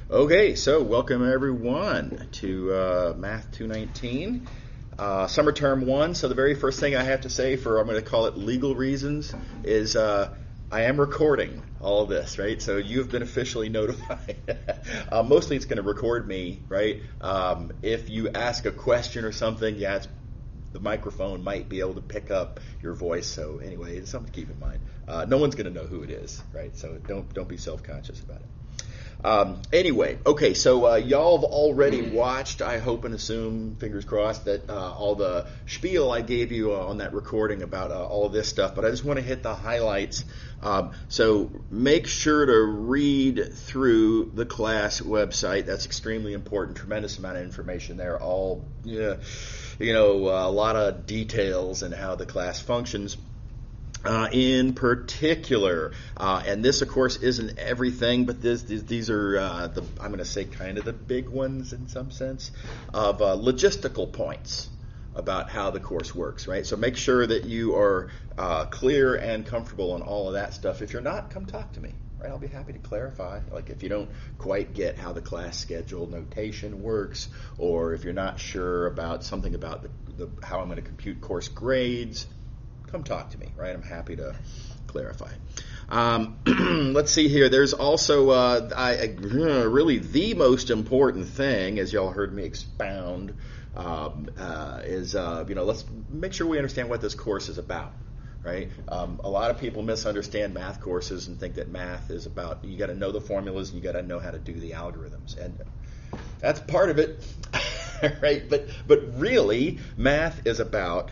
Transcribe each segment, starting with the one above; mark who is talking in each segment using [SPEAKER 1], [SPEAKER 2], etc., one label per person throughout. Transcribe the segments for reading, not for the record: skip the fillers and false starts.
[SPEAKER 1] Okay, so welcome everyone to Math219, summer term 1. So the very first thing I have to say I'm going to call it legal reasons, is I am recording all of this, right? So you have been officially notified. Mostly it's going to record me, right? If you ask a question or something, the microphone might be able to pick up your voice. So anyway, it's something to keep in mind. No one's going to know who it is, right? So don't be self-conscious about it. Anyway, okay, so y'all have already watched, I hope and assume, fingers crossed, that all the spiel I gave you on that recording about all of this stuff, but I just want to hit the highlights. So make sure to read through the class website. That's extremely important. Tremendous amount of information there. A lot of details and how the class functions. In particular, and this, of course, isn't everything, but these are I'm going to say kind of the big ones in some sense of logistical points about how the course works, right? So make sure that you are clear and comfortable on all of that stuff. If you're not, come talk to me, right? I'll be happy to clarify. Like if you don't quite get how the class schedule notation works, or if you're not sure about something about how I'm going to compute course grades, come talk to me, right? I'm happy to clarify. Let's see here. There's also really the most important thing, as y'all heard me expound, is let's make sure we understand what this course is about, right? A lot of people misunderstand math courses and think that math is about you got to know the formulas and you got to know how to do the algorithms, and that's part of it, right? But really, math is about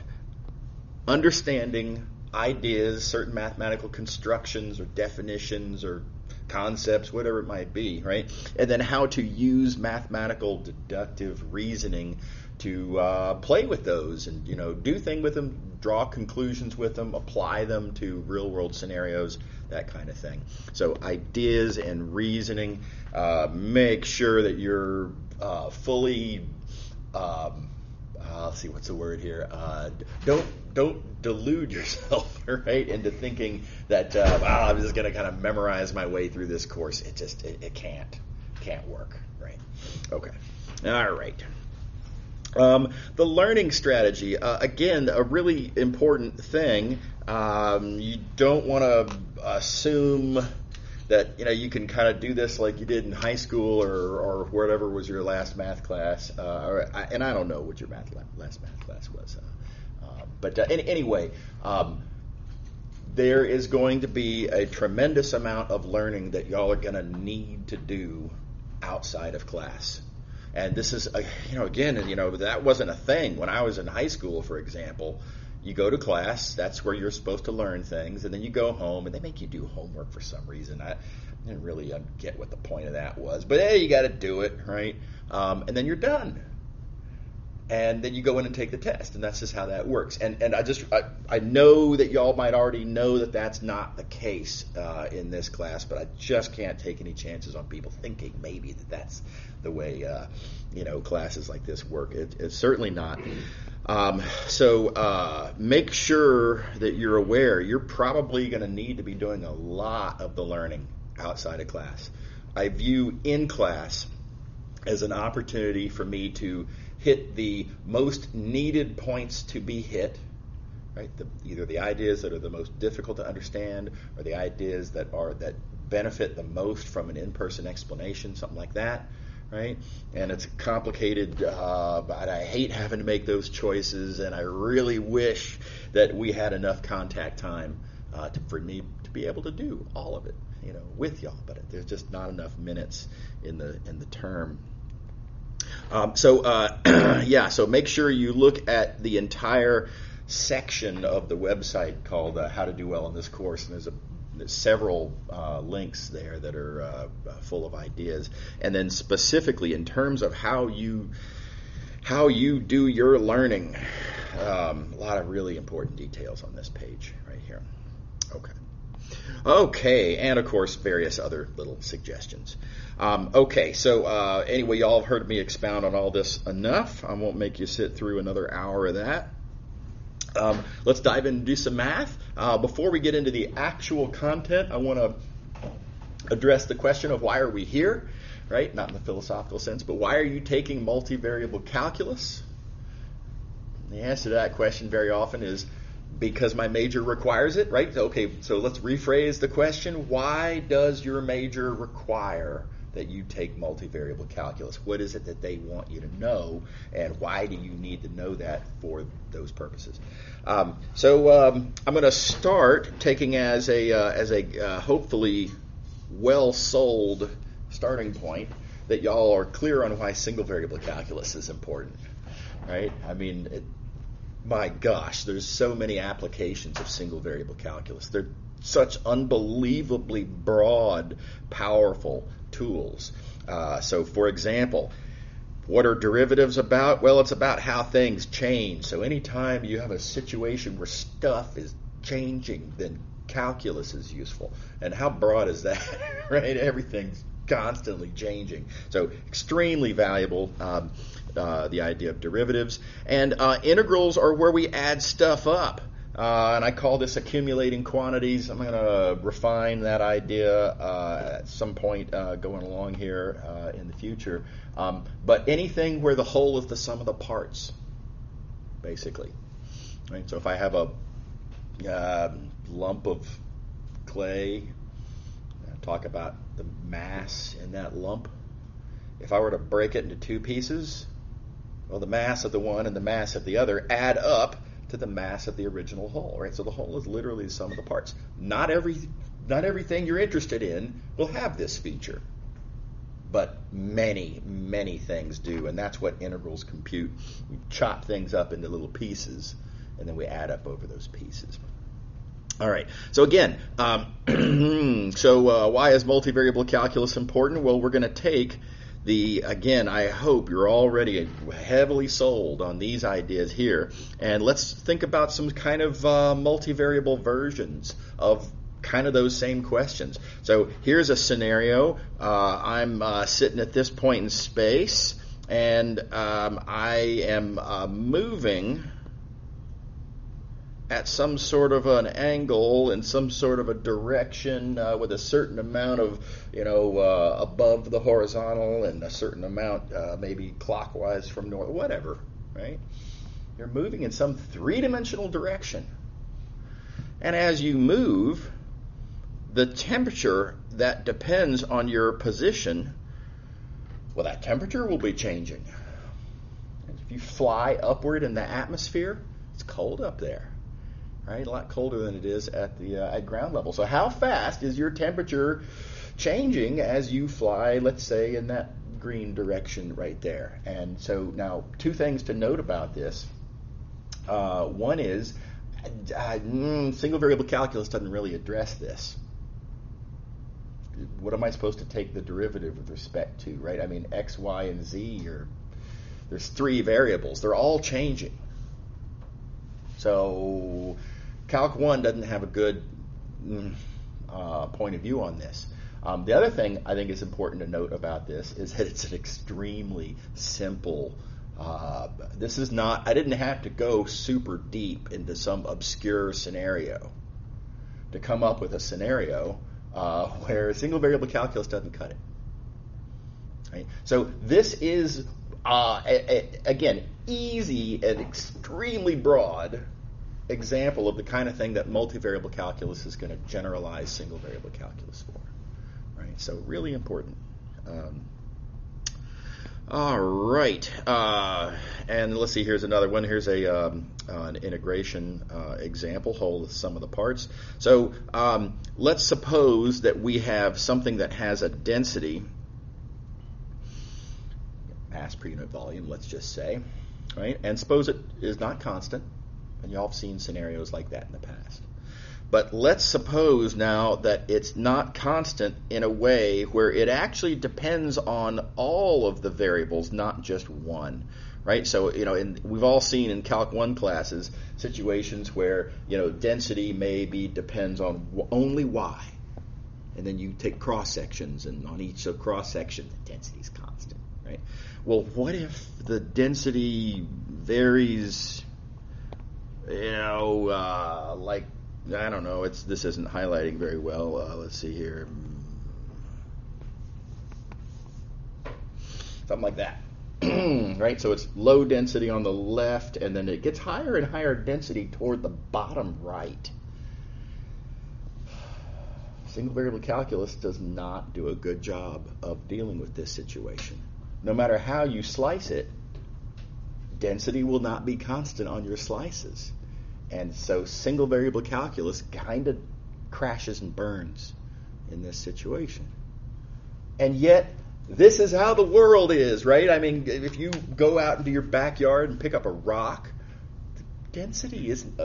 [SPEAKER 1] understanding ideas, certain mathematical constructions or definitions or concepts, whatever it might be, right? And then how to use mathematical deductive reasoning to play with those and, do things with them, draw conclusions with them, apply them to real-world scenarios, that kind of thing. So ideas and reasoning, make sure that you're fully... let's see, what's the word here? Don't delude yourself, right, into thinking that I'm just going to kind of memorize my way through this course. It can't work, right? Okay, all right. The learning strategy, again, a really important thing. You don't want to assume that you can kind of do this like you did in high school or whatever was your last math class, and I don't know what your last math class was, but anyway, there is going to be a tremendous amount of learning that y'all are going to need to do outside of class, and this is again, that wasn't a thing when I was in high school, for example. You go to class, that's where you're supposed to learn things, and then you go home, and they make you do homework for some reason. I didn't really get what the point of that was, but hey, you got to do it, right? And then you're done. And then you go in and take the test, and that's just how that works. And I know that y'all might already know that that's not the case in this class, but I just can't take any chances on people thinking maybe that's the way classes like this work. It's certainly not. So make sure that you're aware you're probably going to need to be doing a lot of the learning outside of class. I view in class as an opportunity for me to hit the most needed points to be hit, right? Either the ideas that are the most difficult to understand or the ideas that benefit the most from an in-person explanation, something like that. Right? And it's complicated, but I hate having to make those choices, and I really wish that we had enough contact time for me to be able to do all of it, with y'all. But there's just not enough minutes in the term. So make sure you look at the entire section of the website called How to Do Well in This Course, and there's several links there that are full of ideas, and then specifically in terms of how you do your learning, a lot of really important details on this page right here. Okay, and of course various other little suggestions. Anyway, y'all have heard me expound on all this enough. I won't make you sit through another hour of that. Let's dive in and do some math. Before we get into the actual content, I want to address the question of why are we here. right? Not in the philosophical sense, but why are you taking multivariable calculus? The answer to that question very often is because my major requires it, right? Okay, so let's rephrase the question. Why does your major require that you take multivariable calculus? What is it that they want you to know, and why do you need to know that for those purposes? I'm going to start taking as a hopefully well-sold starting point that y'all are clear on why single variable calculus is important, right? I mean, my gosh, there's so many applications of single variable calculus. They're such unbelievably broad, powerful tools. So, for example, what are derivatives about? Well, it's about how things change. So anytime you have a situation where stuff is changing, then calculus is useful. And how broad is that, right? Everything's constantly changing. So extremely valuable, the idea of derivatives. And integrals are where we add stuff up. And I call this accumulating quantities. I'm going to refine that idea at some point going along here in the future. But anything where the whole is the sum of the parts, basically. Right? So if I have a lump of clay, talk about the mass in that lump. If I were to break it into two pieces, well, the mass of the one and the mass of the other add up to the mass of the original whole, right? So the whole is literally the sum of the parts. Not everything you're interested in will have this feature, but many, many things do, and that's what integrals compute. We chop things up into little pieces, and then we add up over those pieces. All right, so again, why is multivariable calculus important? Well, we're going to take again, I hope you're already heavily sold on these ideas here, and let's think about some kind of multivariable versions of kind of those same questions. So here's a scenario. I'm sitting at this point in space, and I am moving at some sort of an angle in some sort of a direction with a certain amount of, above the horizontal and a certain amount maybe clockwise from north, whatever, right? You're moving in some three-dimensional direction. And as you move, the temperature that depends on your position, well, that temperature will be changing. If you fly upward in the atmosphere, it's cold up there. Right, a lot colder than it is at ground level. So how fast is your temperature changing as you fly, let's say, in that green direction right there? And so now, two things to note about this. One is single variable calculus doesn't really address this. What am I supposed to take the derivative with respect to, right? I mean, x, y, and z there's three variables. They're all changing. So Calc 1 doesn't have a good point of view on this. The other thing I think is important to note about this is that it's an extremely simple. This is not. I didn't have to go super deep into some obscure scenario to come up with a scenario where single variable calculus doesn't cut it. Right? So this is again easy and extremely broad example of the kind of thing that multivariable calculus is going to generalize single variable calculus for, right? So really important. All right, and let's see. Here's another one. Here's an integration example, whole of the sum of the parts. So let's suppose that we have something that has a density, mass per unit volume, let's just say, right? And suppose it is not constant. And y'all have seen scenarios like that in the past. But let's suppose now that it's not constant in a way where it actually depends on all of the variables, not just one, right? So, we've all seen in Calc 1 classes situations where, density maybe depends on only y. And then you take cross sections, and on each cross section, the density is constant, right? Well, what if the density varies, like, I don't know, this isn't highlighting very well. Let's see here. something like that. Right? So it's low density on the left, and then it gets higher and higher density toward the bottom right. Single variable calculus does not do a good job of dealing with this situation. No matter how you slice it, density will not be constant on your slices. And so single variable calculus kind of crashes and burns in this situation. And yet, this is how the world is, right? I mean, if you go out into your backyard and pick up a rock, the density isn't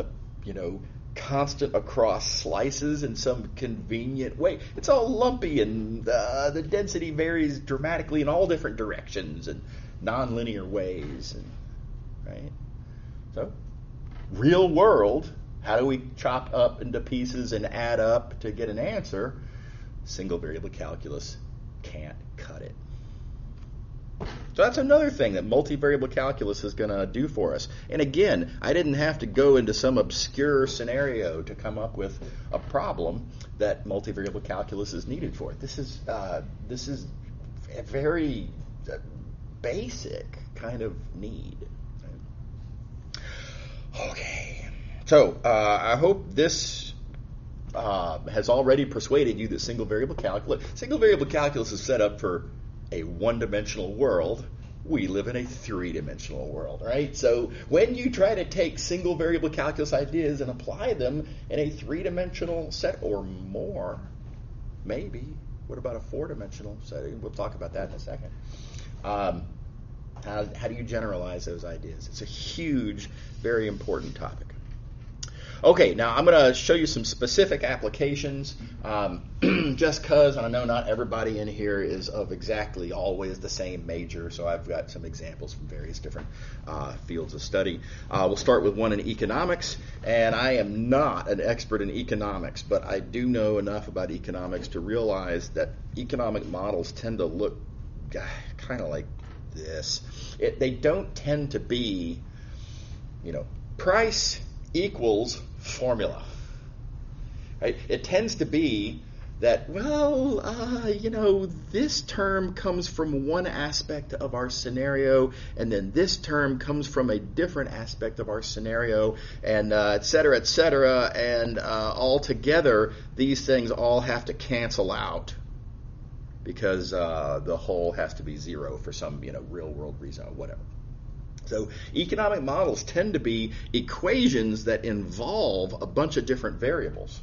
[SPEAKER 1] constant across slices in some convenient way. It's all lumpy, and the density varies dramatically in all different directions and nonlinear ways, right? So, real world, how do we chop up into pieces and add up to get an answer? Single variable calculus can't cut it. So that's another thing that multivariable calculus is going to do for us. And again, I didn't have to go into some obscure scenario to come up with a problem that multivariable calculus is needed for. This is a very basic kind of need. Okay, so I hope this has already persuaded you that single variable calculus is set up for a one-dimensional world. We live in a three-dimensional world, right? So when you try to take single variable calculus ideas and apply them in a three-dimensional set or more, maybe, what about a four-dimensional setting? We'll talk about that in a second. How do you generalize those ideas? It's a huge, very important topic. Okay, now I'm going to show you some specific applications, just because I know not everybody in here is of exactly always the same major, so I've got some examples from various different fields of study. We'll start with one in economics, and I am not an expert in economics, but I do know enough about economics to realize that economic models tend to look kind of like this. They don't tend to be, price equals formula. Right? It tends to be that, this term comes from one aspect of our scenario, and then this term comes from a different aspect of our scenario, and et cetera, and all together, these things all have to cancel out because the whole has to be zero for some, real-world reason or whatever. So economic models tend to be equations that involve a bunch of different variables.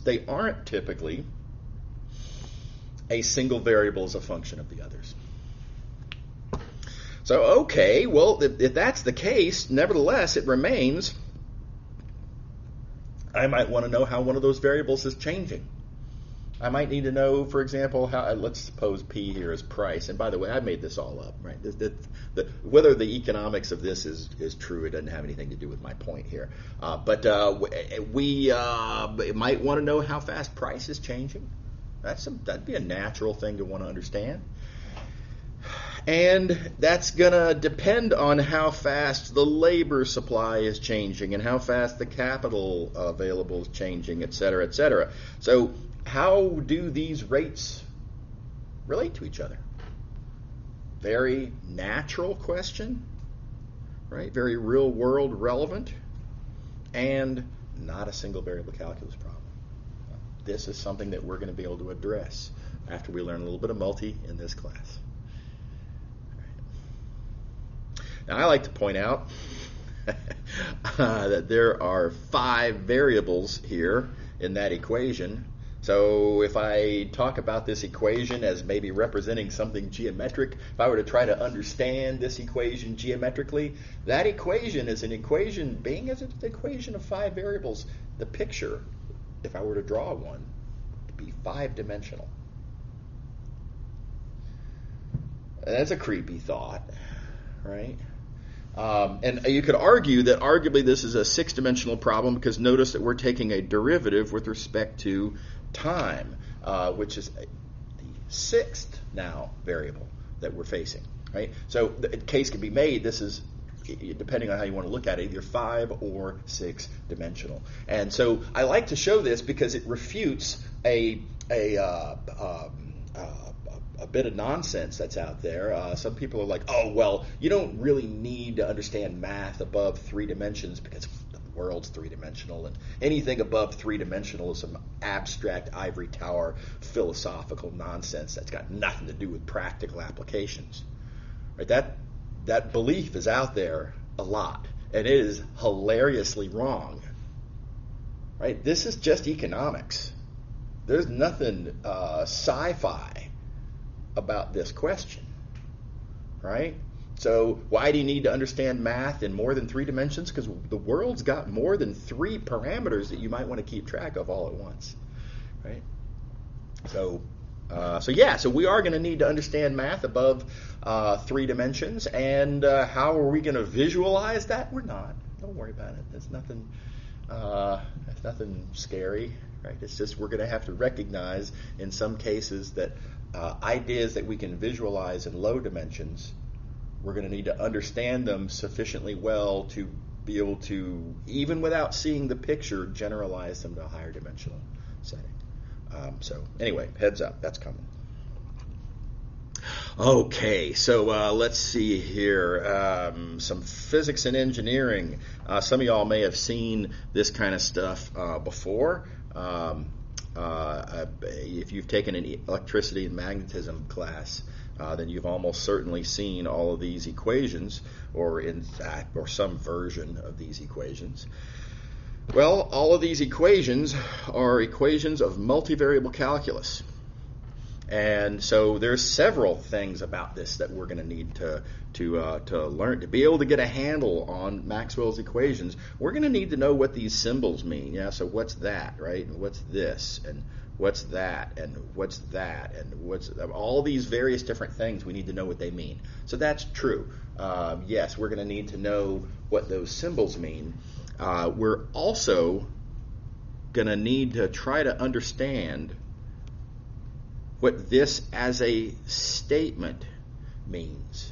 [SPEAKER 1] They aren't typically a single variable as a function of the others. So, okay, well, if that's the case, nevertheless, it remains, I might want to know how one of those variables is changing. I might need to know, for example, how, let's suppose P here is price. And by the way, I made this all up, right? Whether the economics of this is true, it doesn't have anything to do with my point here. But we might want to know how fast price is changing. That'd be a natural thing to want to understand. And that's going to depend on how fast the labor supply is changing and how fast the capital available is changing, et cetera, et cetera. So how do these rates relate to each other? Very natural question, right? Very real-world relevant, and not a single variable calculus problem. This is something that we're going to be able to address after we learn a little bit of multi in this class. Now, I like to point out that there are 5 variables here in that equation. So if I talk about this equation as maybe representing something geometric, if I were to try to understand this equation geometrically, that equation is an equation, being as an equation of 5 variables, the picture, if I were to draw one, would be 5-dimensional. And that's a creepy thought, right? And you could argue that arguably this is a 6-dimensional problem because notice that we're taking a derivative with respect to time, which is the 6th now variable that we're facing, right? So the case can be made this is, depending on how you want to look at it, either 5 or 6-dimensional. And so I like to show this because it refutes a a bit of nonsense that's out there. Some people are like, oh, well, you don't really need to understand math above 3 dimensions because the world's 3-dimensional, and anything above 3-dimensional is some abstract ivory tower philosophical nonsense that's got nothing to do with practical applications. Right? That belief is out there a lot, and it is hilariously wrong. Right? This is just economics. There's nothing sci-fi about this question, right? So why do you need to understand math in more than 3 dimensions? Because the world's got more than 3 parameters that you might want to keep track of all at once, right? So we are going to need to understand math above 3 dimensions, and how are we going to visualize that? We're not. Don't worry about it. There's nothing. It's nothing scary, right? It's just we're going to have to recognize in some cases that ideas that we can visualize in low dimensions, we're going to need to understand them sufficiently well to be able to, even without seeing the picture, generalize them to a higher dimensional setting. So anyway, heads up, that's coming. Okay, so let's see here. Some physics and engineering. Some of y'all may have seen this kind of stuff before. If you've taken an electricity and magnetism class, then you've almost certainly seen all of these equations, or some version of these equations. Well, all of these equations are equations of multivariable calculus. And so there's several things about this that we're going to need to learn. To be able to get a handle on Maxwell's equations, we're going to need to know what these symbols mean. Yeah, so what's that, right? And what's this? And what's that? And what's that? And what's all these various different things, we need to know what they mean. So that's true. Yes, we're going to need to know what those symbols mean. We're also going to need to try to understand what this as a statement means.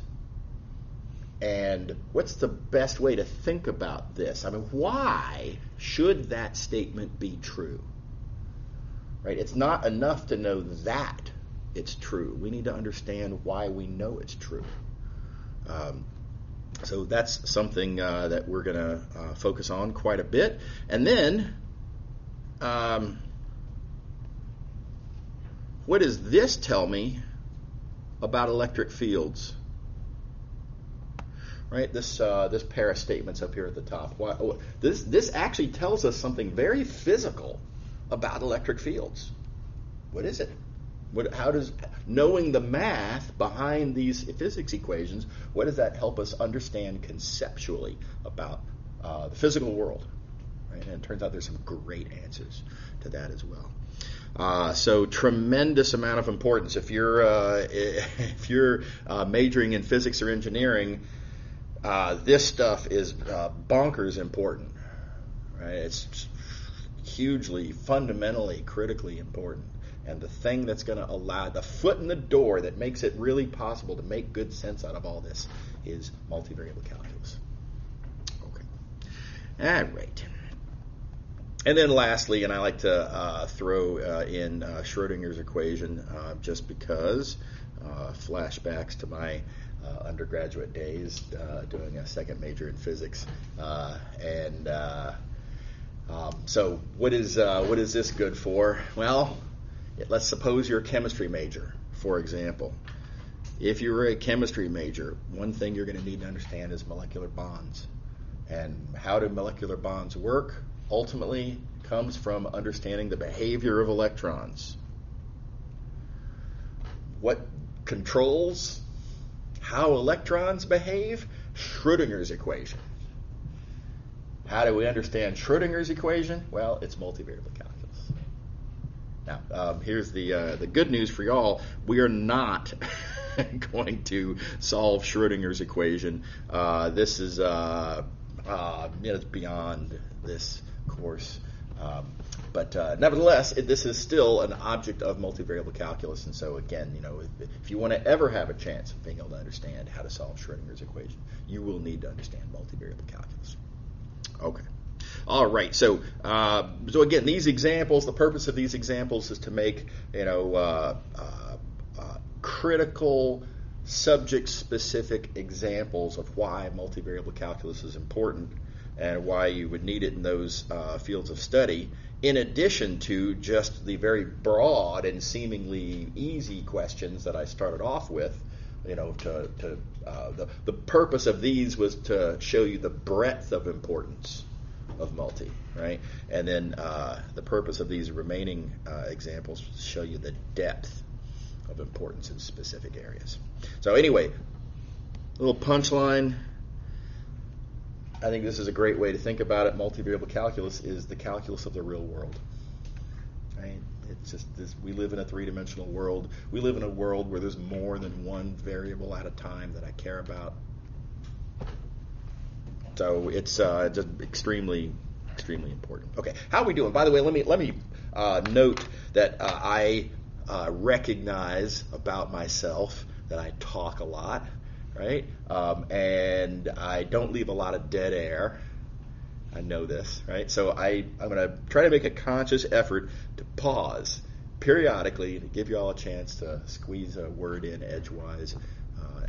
[SPEAKER 1] And what's the best way to think about this? I mean, why should that statement be true? Right? It's not enough to know that it's true. We need to understand why we know it's true. So that's something that we're going to focus on quite a bit. And then, what does this tell me about electric fields? Right, this pair of statements up here at the top. This actually tells us something very physical about electric fields. What is it? How does knowing the math behind these physics equations, what does that help us understand conceptually about the physical world? Right, and it turns out there's some great answers to that as well. So tremendous amount of importance. If you're majoring in physics or engineering, this stuff is bonkers important. Right? It's hugely, fundamentally, critically important. And the thing that's going to allow the foot in the door that makes it really possible to make good sense out of all this is multivariable calculus. Okay. All right. And then lastly, and I like to throw in Schrodinger's equation just because flashbacks to my undergraduate days doing a second major in physics. So what is this good for? Well, let's suppose you're a chemistry major, for example. If you're a chemistry major, one thing you're going to need to understand is molecular bonds. And how do molecular bonds work? Ultimately comes from understanding the behavior of electrons. What controls how electrons behave? Schrodinger's equation. How do we understand Schrodinger's equation? Well, it's multivariable calculus. Now, here's the good news for y'all. We are not going to solve Schrodinger's equation. This is it's beyond this course. But nevertheless, this is still an object of multivariable calculus. And so again, if you want to ever have a chance of being able to understand how to solve Schrodinger's equation, you will need to understand multivariable calculus. Okay. All right. So again, these examples, the purpose of these examples is to make, critical subject-specific examples of why multivariable calculus is important and why you would need it in those fields of study, in addition to just the very broad and seemingly easy questions that I started off with. The purpose of these was to show you the breadth of importance of multi, right? And then the purpose of these remaining examples was to show you the depth of importance in specific areas. So anyway, little punchline. I think this is a great way to think about it. Multivariable calculus is the calculus of the real world. Right? It's just this, we live in a three-dimensional world. We live in a world where there's more than one variable at a time that I care about. So it's just extremely, extremely important. Okay, how are we doing? By the way, let me note that I recognize about myself that I talk a lot. Right? And I don't leave a lot of dead air. I know this, right? So I'm going to try to make a conscious effort to pause periodically to give you all a chance to squeeze a word in edgewise,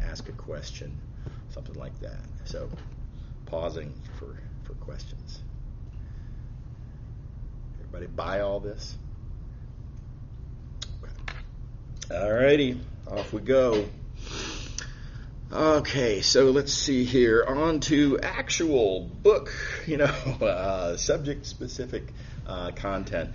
[SPEAKER 1] ask a question, something like that. So pausing for questions. Everybody buy all this? Okay. All righty, off we go. Okay, so let's see here. On to actual book, subject-specific content.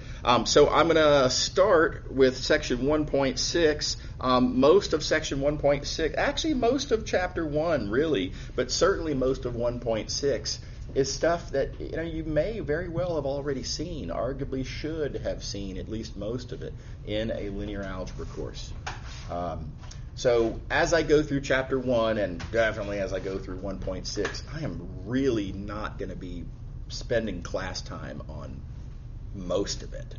[SPEAKER 1] So I'm going to start with section 1.6. Most of section 1.6, actually most of chapter 1, really, but certainly most of 1.6 is stuff that you may very well have already seen, arguably should have seen at least most of it in a linear algebra course. So as I go through chapter 1, and definitely as I go through 1.6, I am really not going to be spending class time on most of it.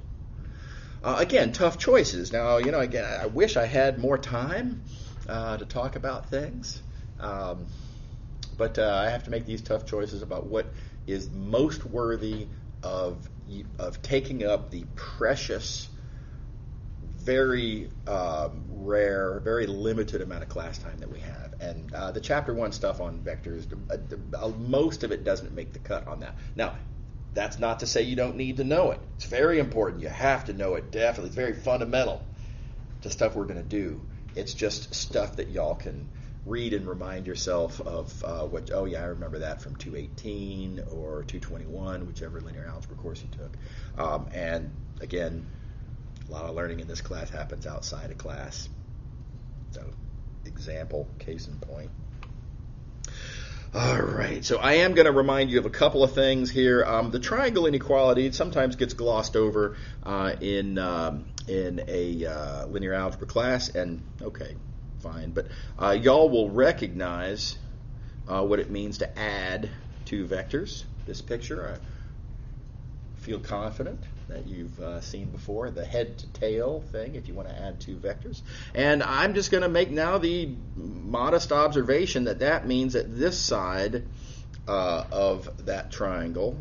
[SPEAKER 1] Again, tough choices. Now, again, I wish I had more time to talk about things, but I have to make these tough choices about what is most worthy of taking up the precious, very rare, very limited amount of class time that we have. And the chapter 1 stuff on vectors, most of it doesn't make the cut on that. Now, that's not to say you don't need to know it. It's very important. You have to know it, definitely. It's very fundamental to stuff we're going to do. It's just stuff that y'all can read and remind yourself of I remember that from 218 or 221, whichever linear algebra course you took. And again, a lot of learning in this class happens outside of class. So, example, case in point. All right, so I am going to remind you of a couple of things here. The triangle inequality sometimes gets glossed over in a linear algebra class, and okay, fine. But y'all will recognize what it means to add two vectors. This picture, I feel confident that you've seen before, the head-to-tail thing, if you want to add two vectors. And I'm just going to make now the modest observation that means that this side of that triangle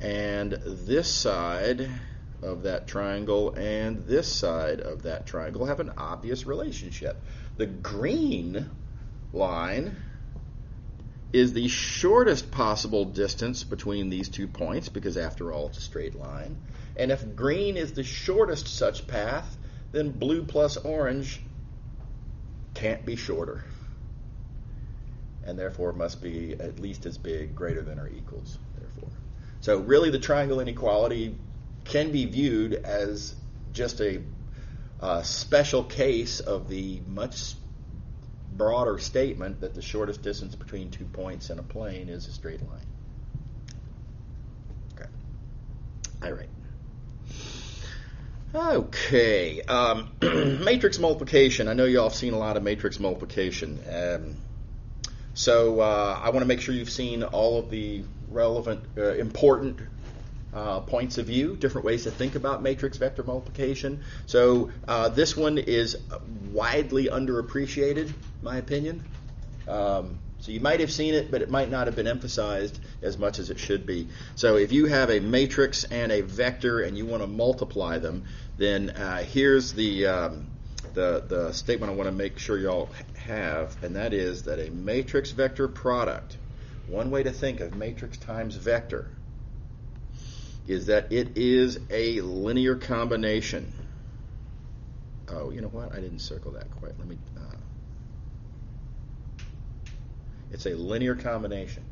[SPEAKER 1] and this side of that triangle and this side of that triangle have an obvious relationship. The green line is the shortest possible distance between these 2 points, because after all, it's a straight line. And if green is the shortest such path, then blue plus orange can't be shorter, and therefore must be at least as big, greater than or equals, therefore. So really the triangle inequality can be viewed as just a special case of the much broader statement that the shortest distance between 2 points in a plane is a straight line. Okay. All right. Okay. Matrix multiplication. I know y'all have seen a lot of matrix multiplication. So I want to make sure you've seen all of the relevant, important points of view, different ways to think about matrix vector multiplication. So this one is widely underappreciated, in my opinion. So you might have seen it, but it might not have been emphasized as much as it should be. So if you have a matrix and a vector and you want to multiply them, then here's the the statement I want to make sure y'all have, and that is that a matrix vector product, one way to think of matrix times vector, is that it is a linear combination. Oh, you know what? I didn't circle that quite. Let me. It's a linear combination.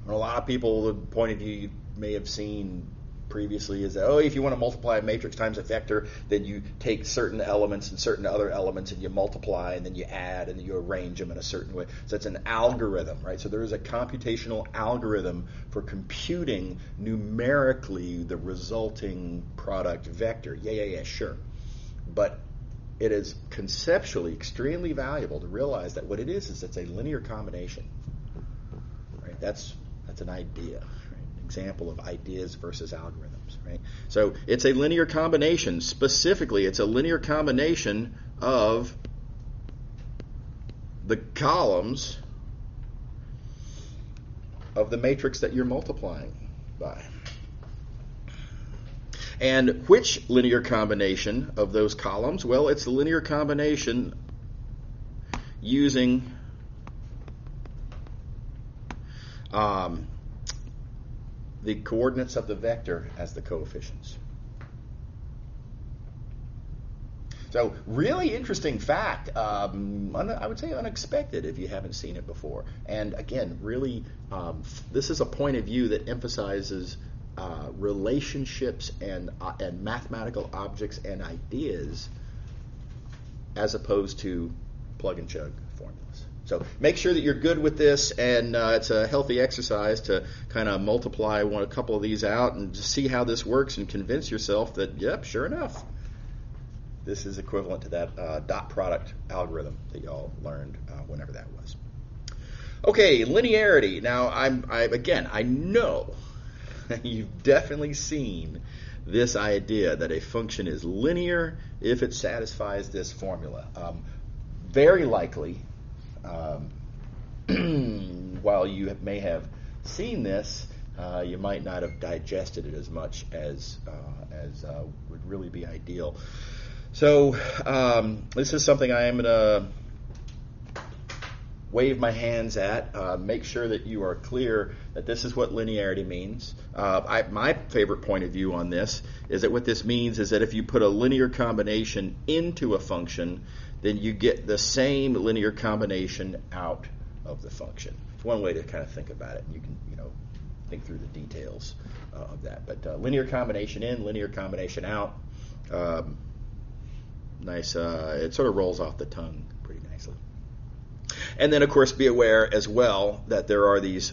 [SPEAKER 1] And a lot of people, the point of view you may have seen previously is that, if you want to multiply a matrix times a vector, then you take certain elements and certain other elements and you multiply and then you add and then you arrange them in a certain way. So it's an algorithm, right? So there is a computational algorithm for computing numerically the resulting product vector. Yeah, sure. But it is conceptually extremely valuable to realize that what it is it's a linear combination, right? That's an idea. Example of ideas versus algorithms, right? So it's a linear combination. Specifically, it's a linear combination of the columns of the matrix that you're multiplying by. And which linear combination of those columns? Well, it's the linear combination using the coordinates of the vector as the coefficients. So, really interesting fact. I would say unexpected if you haven't seen it before. And again, really, this is a point of view that emphasizes relationships and mathematical objects and ideas as opposed to plug and chug formulas. So make sure that you're good with this, and it's a healthy exercise to kind of multiply a couple of these out and just see how this works and convince yourself that, yep, sure enough, this is equivalent to that dot product algorithm that y'all learned whenever that was. Okay, linearity. Now, I know you've definitely seen this idea that a function is linear if it satisfies this formula. Very likely, while you may have seen this, you might not have digested it as much as would really be ideal. So this is something I am going to wave my hands at. Make sure that you are clear that this is what linearity means. My favorite point of view on this is that what this means is that if you put a linear combination into a function, then you get the same linear combination out of the function. It's one way to kind of think about it. You can, think through the details of that. But linear combination in, linear combination out. Nice. It sort of rolls off the tongue pretty nicely. And then, of course, be aware as well that there are these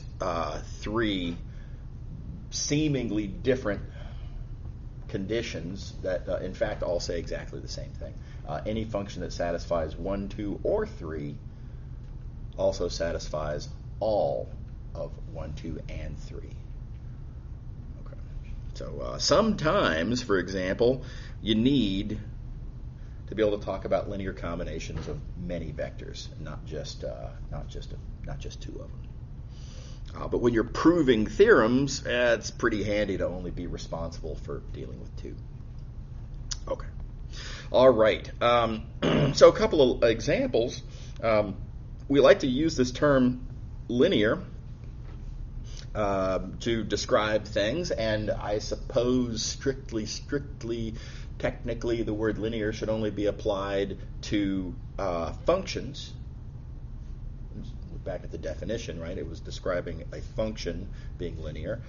[SPEAKER 1] three seemingly different conditions that, in fact, all say exactly the same thing. Any function that satisfies 1, 2, or 3 also satisfies all of 1, 2, and 3. Okay. So sometimes, for example, you need to be able to talk about linear combinations of many vectors, not just two of them. But when you're proving theorems, it's pretty handy to only be responsible for dealing with two. Okay. All right. So a couple of examples. We like to use this term linear to describe things, and I suppose strictly, technically, the word linear should only be applied to functions. Look back at the definition, right? It was describing a function being linear.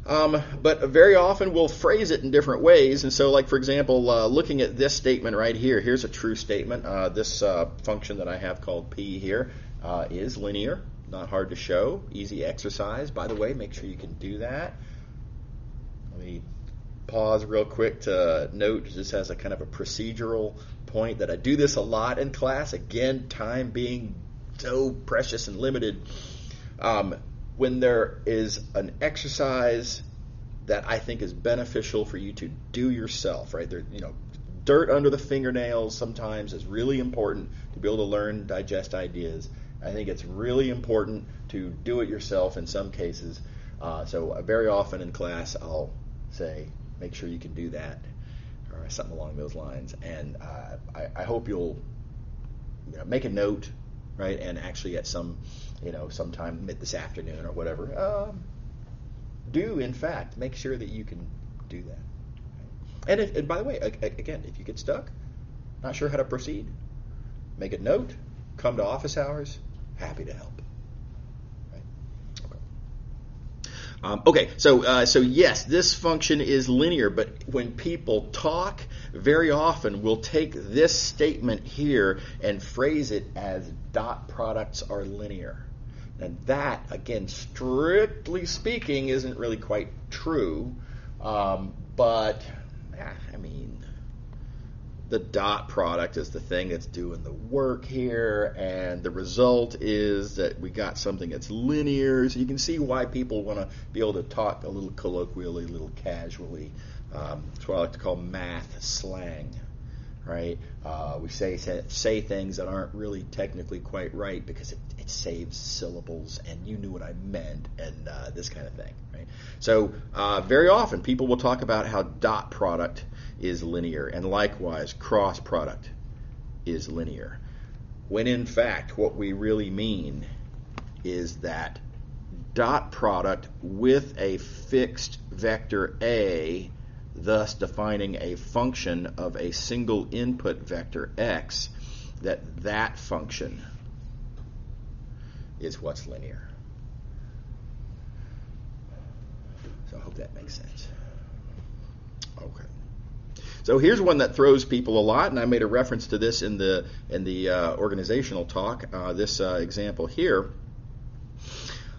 [SPEAKER 1] But very often we'll phrase it in different ways. And so, like, for example, looking at this statement right here, here's a true statement. This function that I have called p here is linear. Not hard to show. Easy exercise. By the way, make sure you can do that. Let me pause real quick to note this has a kind of a procedural point that I do this a lot in class. Again, time being so precious and limited. When there is an exercise that I think is beneficial for you to do yourself, right? There, dirt under the fingernails sometimes is really important to be able to learn, digest ideas. I think it's really important to do it yourself in some cases. So very often in class I'll say, make sure you can do that. All or something along those lines. And I hope you'll make a note, right? And actually at sometime this afternoon or whatever, do in fact make sure that you can do that. And by the way, again, if you get stuck, not sure how to proceed, make a note, come to office hours, happy to help. Okay, so yes, this function is linear, but when people talk, very often we'll take this statement here and phrase it as dot products are linear. And that, again, strictly speaking, isn't really quite true, but, I mean, the dot product is the thing that's doing the work here, and the result is that we got something that's linear. So you can see why people want to be able to talk a little colloquially, a little casually. It's what I like to call math slang, right? We say things that aren't really technically quite right because it saves syllables, and you knew what I meant, and this kind of thing, right? So very often people will talk about how dot product is linear, and likewise cross product is linear, when in fact what we really mean is that dot product with a fixed vector A, thus defining a function of a single input vector x, that function is what's linear. So I hope that makes sense. Okay. So here's one that throws people a lot, and I made a reference to this in the organizational talk. This example here,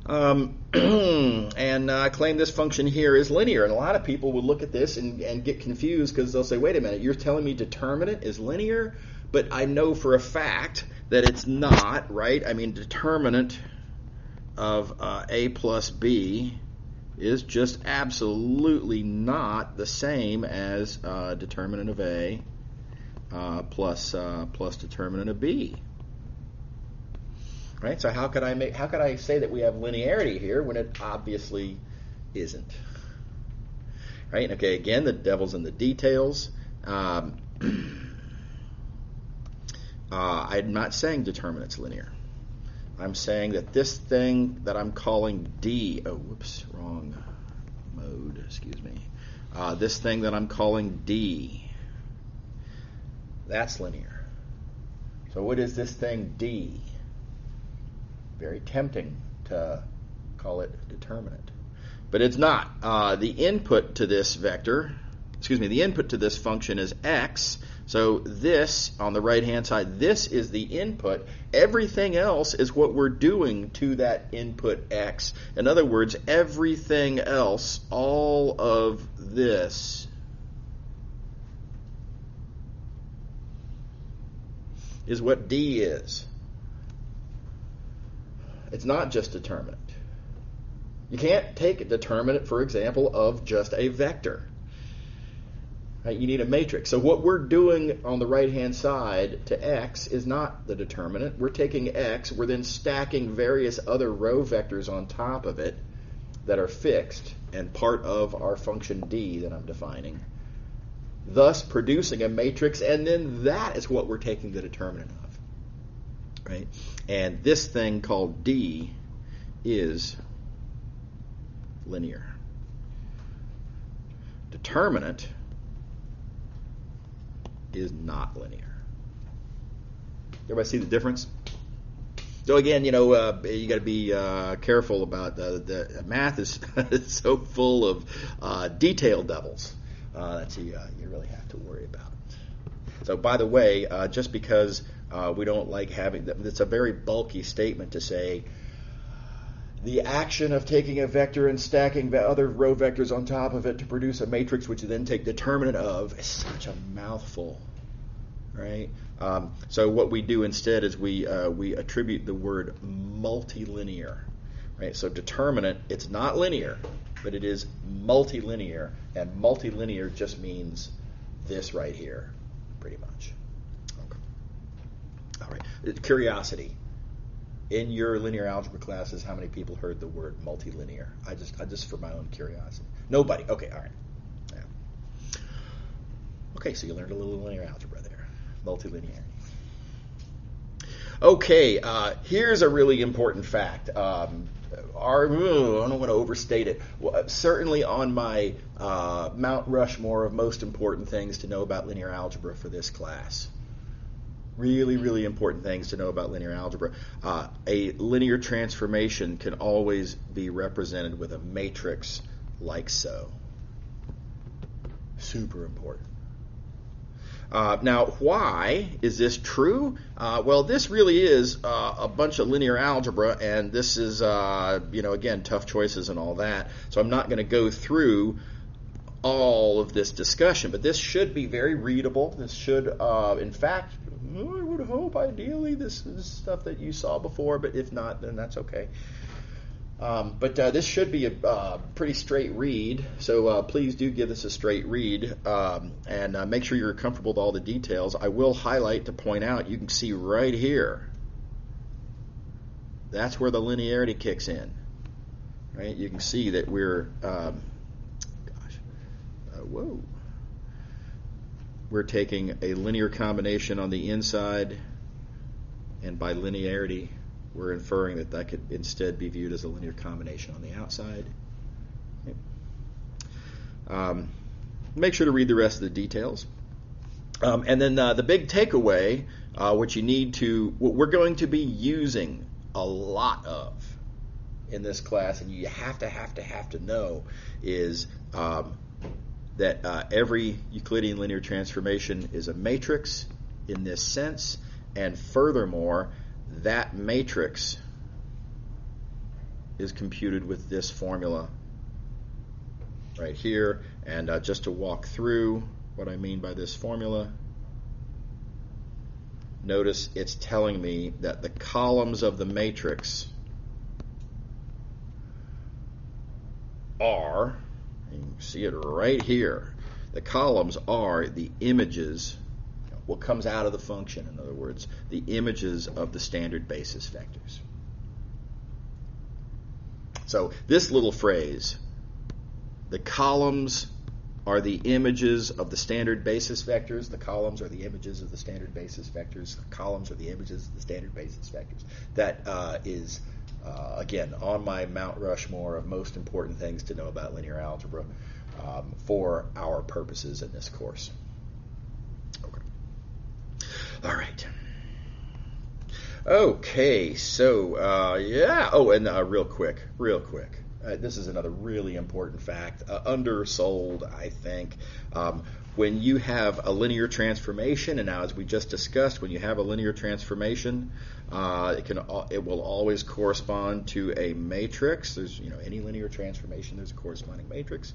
[SPEAKER 1] and I claim this function here is linear. And a lot of people will look at this and get confused because they'll say, "Wait a minute, you're telling me determinant is linear?" But I know for a fact that it's not, right? I mean, determinant of a plus b is just absolutely not the same as determinant of A plus determinant of B. Right? So how could I say that we have linearity here when it obviously isn't? Right? Okay, again, the devil's in the details. I'm not saying determinant's linear. I'm saying that this thing that I'm calling D, wrong mode, excuse me. This thing that I'm calling D, that's linear. So what is this thing D? Very tempting to call it determinant. But it's not. The input to this function is x. So this, on the right-hand side, this is the input. Everything else is what we're doing to that input x. In other words, everything else, all of this, is what D is. It's not just determinant. You can't take a determinant, for example, of just a vector. Right? You need a matrix. So what we're doing on the right-hand side to x is not the determinant. We're taking x, we're then stacking various other row vectors on top of it that are fixed and part of our function D that I'm defining, thus producing a matrix, and then that is what we're taking the determinant of. Right? And this thing called D is linear. Determinant is not linear. Everybody see the difference? So again, you got to be careful about the math is so full of detail devils that you really have to worry about. So by the way, just because we don't like having, it's a very bulky statement to say the action of taking a vector and stacking the other row vectors on top of it to produce a matrix which you then take determinant of is such a mouthful, right? So what we do instead is we attribute the word multilinear, right? So determinant, it's not linear, but it is multilinear, and multilinear just means this right here, pretty much. Okay. All right. Curiosity. In your linear algebra classes, how many people heard the word multilinear? I just for my own curiosity. Nobody. Okay, all right. Yeah. Okay, so you learned a little linear algebra there, multilinearity. Okay, here's a really important fact. I don't want to overstate it. Well, certainly on my Mount Rushmore of most important things to know about linear algebra for this class. Really, really important things to know about linear algebra. A linear transformation can always be represented with a matrix like so. Super important. Now, why is this true? Well, this really is a bunch of linear algebra, and this is, again, tough choices and all that. So I'm not going to go through all of this discussion, but this should be very readable. This should, in fact, I would hope, ideally, this is stuff that you saw before, but if not, then that's okay. But this should be a pretty straight read, so please do give this a straight read, and make sure you're comfortable with all the details. I will highlight to point out, you can see right here, that's where the linearity kicks in. Right? You can see that we're, we're taking a linear combination on the inside, and by linearity, we're inferring that that could instead be viewed as a linear combination on the outside. Okay. Make sure to read the rest of the details. And then the big takeaway, what we're going to be using a lot of in this class, and you have to know, is that every Euclidean linear transformation is a matrix in this sense, and furthermore, that matrix is computed with this formula right here. And just to walk through what I mean by this formula, notice it's telling me that the columns of the matrix are, you can see it right here, the columns are the images, what comes out of the function, in other words, the images of the standard basis vectors. So this little phrase, the columns are the images of the standard basis vectors, the columns are the images of the standard basis vectors, the columns are the images of the standard basis vectors. That is, again, on my Mount Rushmore of most important things to know about linear algebra for our purposes in this course. All right. Okay, so, yeah. Oh, and real quick. This is another really important fact, undersold, I think. When you have a linear transformation, and now as we just discussed, when you have a linear transformation, it will always correspond to a matrix. There's, any linear transformation, there's a corresponding matrix.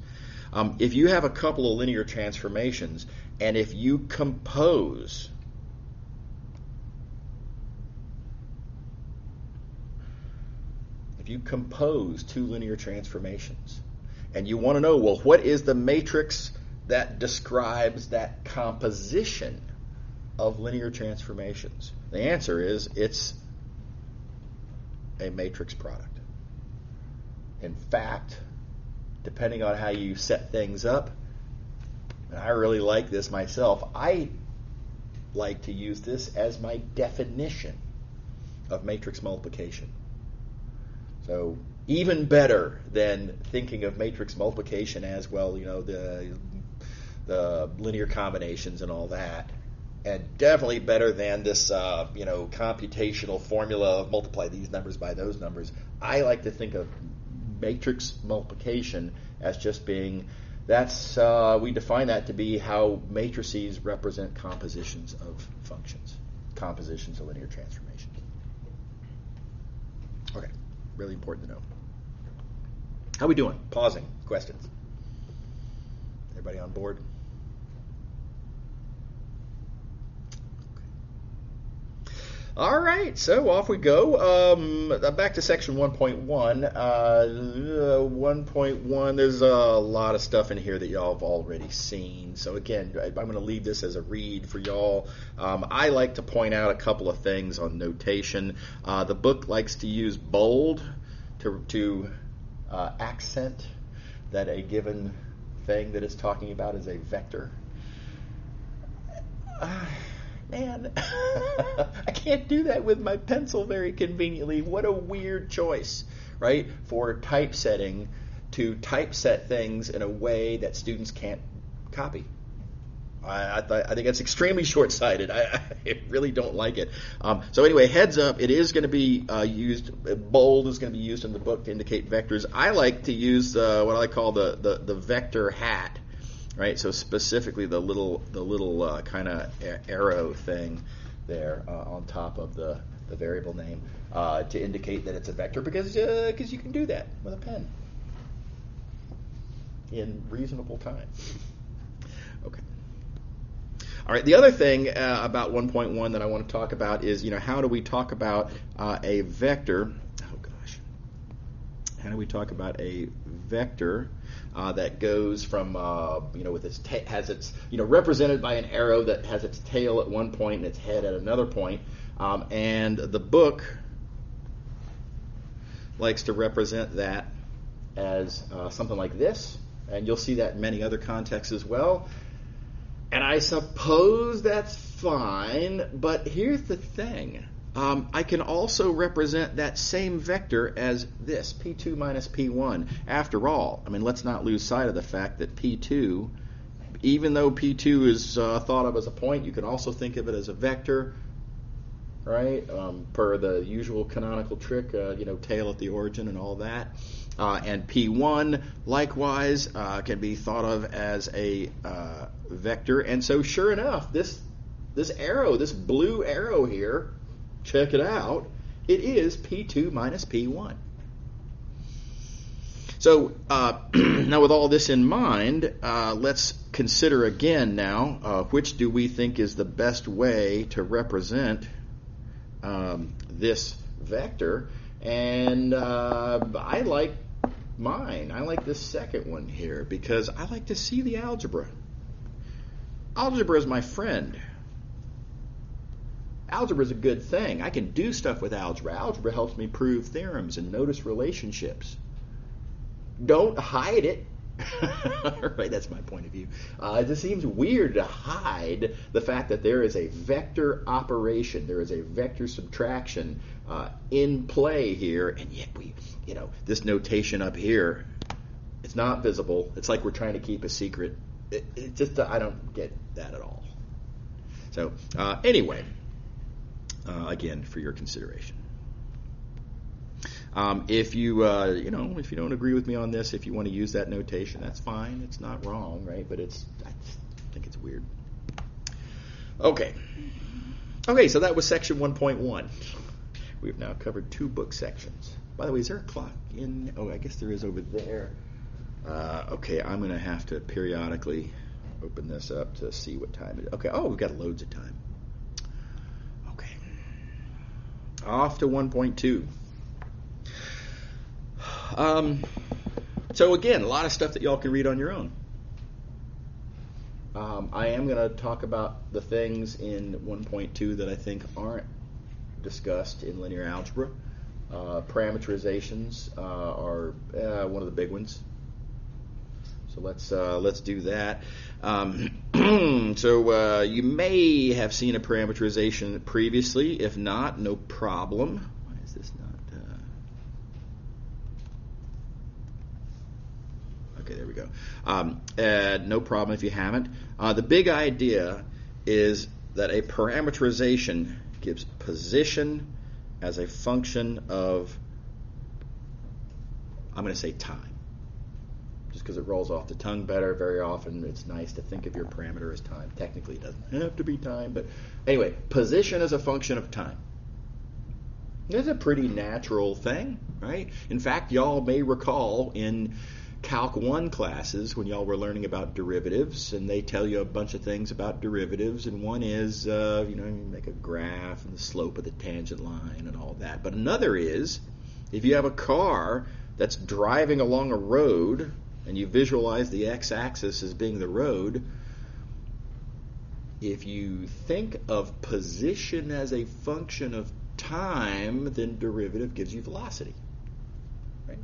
[SPEAKER 1] If you have a couple of linear transformations, and if you compose two linear transformations, and you want to know, well, what is the matrix that describes that composition of linear transformations? The answer is it's a matrix product. In fact, depending on how you set things up, and I really like this myself, I like to use this as my definition of matrix multiplication. So even better than thinking of matrix multiplication as, well, the linear combinations and all that, and definitely better than this, computational formula of multiply these numbers by those numbers. I like to think of matrix multiplication as just being, we define that to be how matrices represent compositions of functions, compositions of linear transformations. Okay. Really important to know. How we doing? Pausing. Questions? Everybody on board? Okay. All right, so off we go. Back to section 1.1. 1.1, there's a lot of stuff in here that y'all have already seen. So again, I'm going to leave this as a read for y'all. I like to point out a couple of things on notation. The book likes to use bold to accent that a given thing that it's talking about is a vector. Man, I can't do that with my pencil very conveniently. What a weird choice, right? For typesetting to typeset things in a way that students can't copy. I think that's extremely short-sighted. I really don't like it. So anyway, heads up, it is going to be used, bold is going to be used in the book to indicate vectors. I like to use what I call the vector hat, right? So specifically the little kind of arrow thing there on top of the variable name to indicate that it's a vector because you can do that with a pen in reasonable time. Okay. All right. The other thing about 1.1 that I want to talk about is, how do we talk about a vector? Oh gosh. How do we talk about a vector that goes from, with its has its, represented by an arrow that has its tail at one point and its head at another point, and the book likes to represent that as something like this, and you'll see that in many other contexts as well. And I suppose that's fine, but here's the thing. I can also represent that same vector as this, P2 minus P1. After all, let's not lose sight of the fact that P2, even though P2 is thought of as a point, you can also think of it as a vector, right? Per the usual canonical trick, tail at the origin and all that. And P1, likewise, can be thought of as a vector. And so sure enough, this arrow, this blue arrow here, check it out, it is P2 minus P1. So now with all this in mind, let's consider again now, which do we think is the best way to represent this vector. And I like mine. I like this second one here because I like to see the algebra. Algebra is my friend. Algebra is a good thing. I can do stuff with algebra. Algebra helps me prove theorems and notice relationships. Don't hide it. Right, that's my point of view. It just seems weird to hide the fact that there is a vector operation, there is a vector subtraction in play here, and yet we, this notation up here, it's not visible. It's like we're trying to keep a secret. It just, I don't get that at all. So anyway, again, for your consideration. If you if you don't agree with me on this, if you want to use that notation, that's fine. It's not wrong, right? But I think it's weird. Okay, so that was section 1.1. We've now covered 2 book sections. By the way, is there a clock in? Oh, I guess there is over there. Okay, I'm going to have to periodically open this up to see what time it is. Okay, we've got loads of time. Okay, off to 1.2. So again, a lot of stuff that y'all can read on your own. I am going to talk about the things in 1.2 that I think aren't discussed in linear algebra. Parameterizations are one of the big ones. So let's do that. So you may have seen a parameterization previously. If not, no problem. Why is this not? Okay, there we go. No problem if you haven't. The big idea is that a parameterization gives position as a function of, I'm going to say time. Just because it rolls off the tongue better. Very often it's nice to think of your parameter as time. Technically it doesn't have to be time, but anyway, position as a function of time. That's a pretty natural thing, right? In fact, y'all may recall in Calc 1 classes when y'all were learning about derivatives, and they tell you a bunch of things about derivatives, and one is, you make a graph and the slope of the tangent line and all that. But another is, if you have a car that's driving along a road, and you visualize the x-axis as being the road, if you think of position as a function of time, then derivative gives you velocity. Right?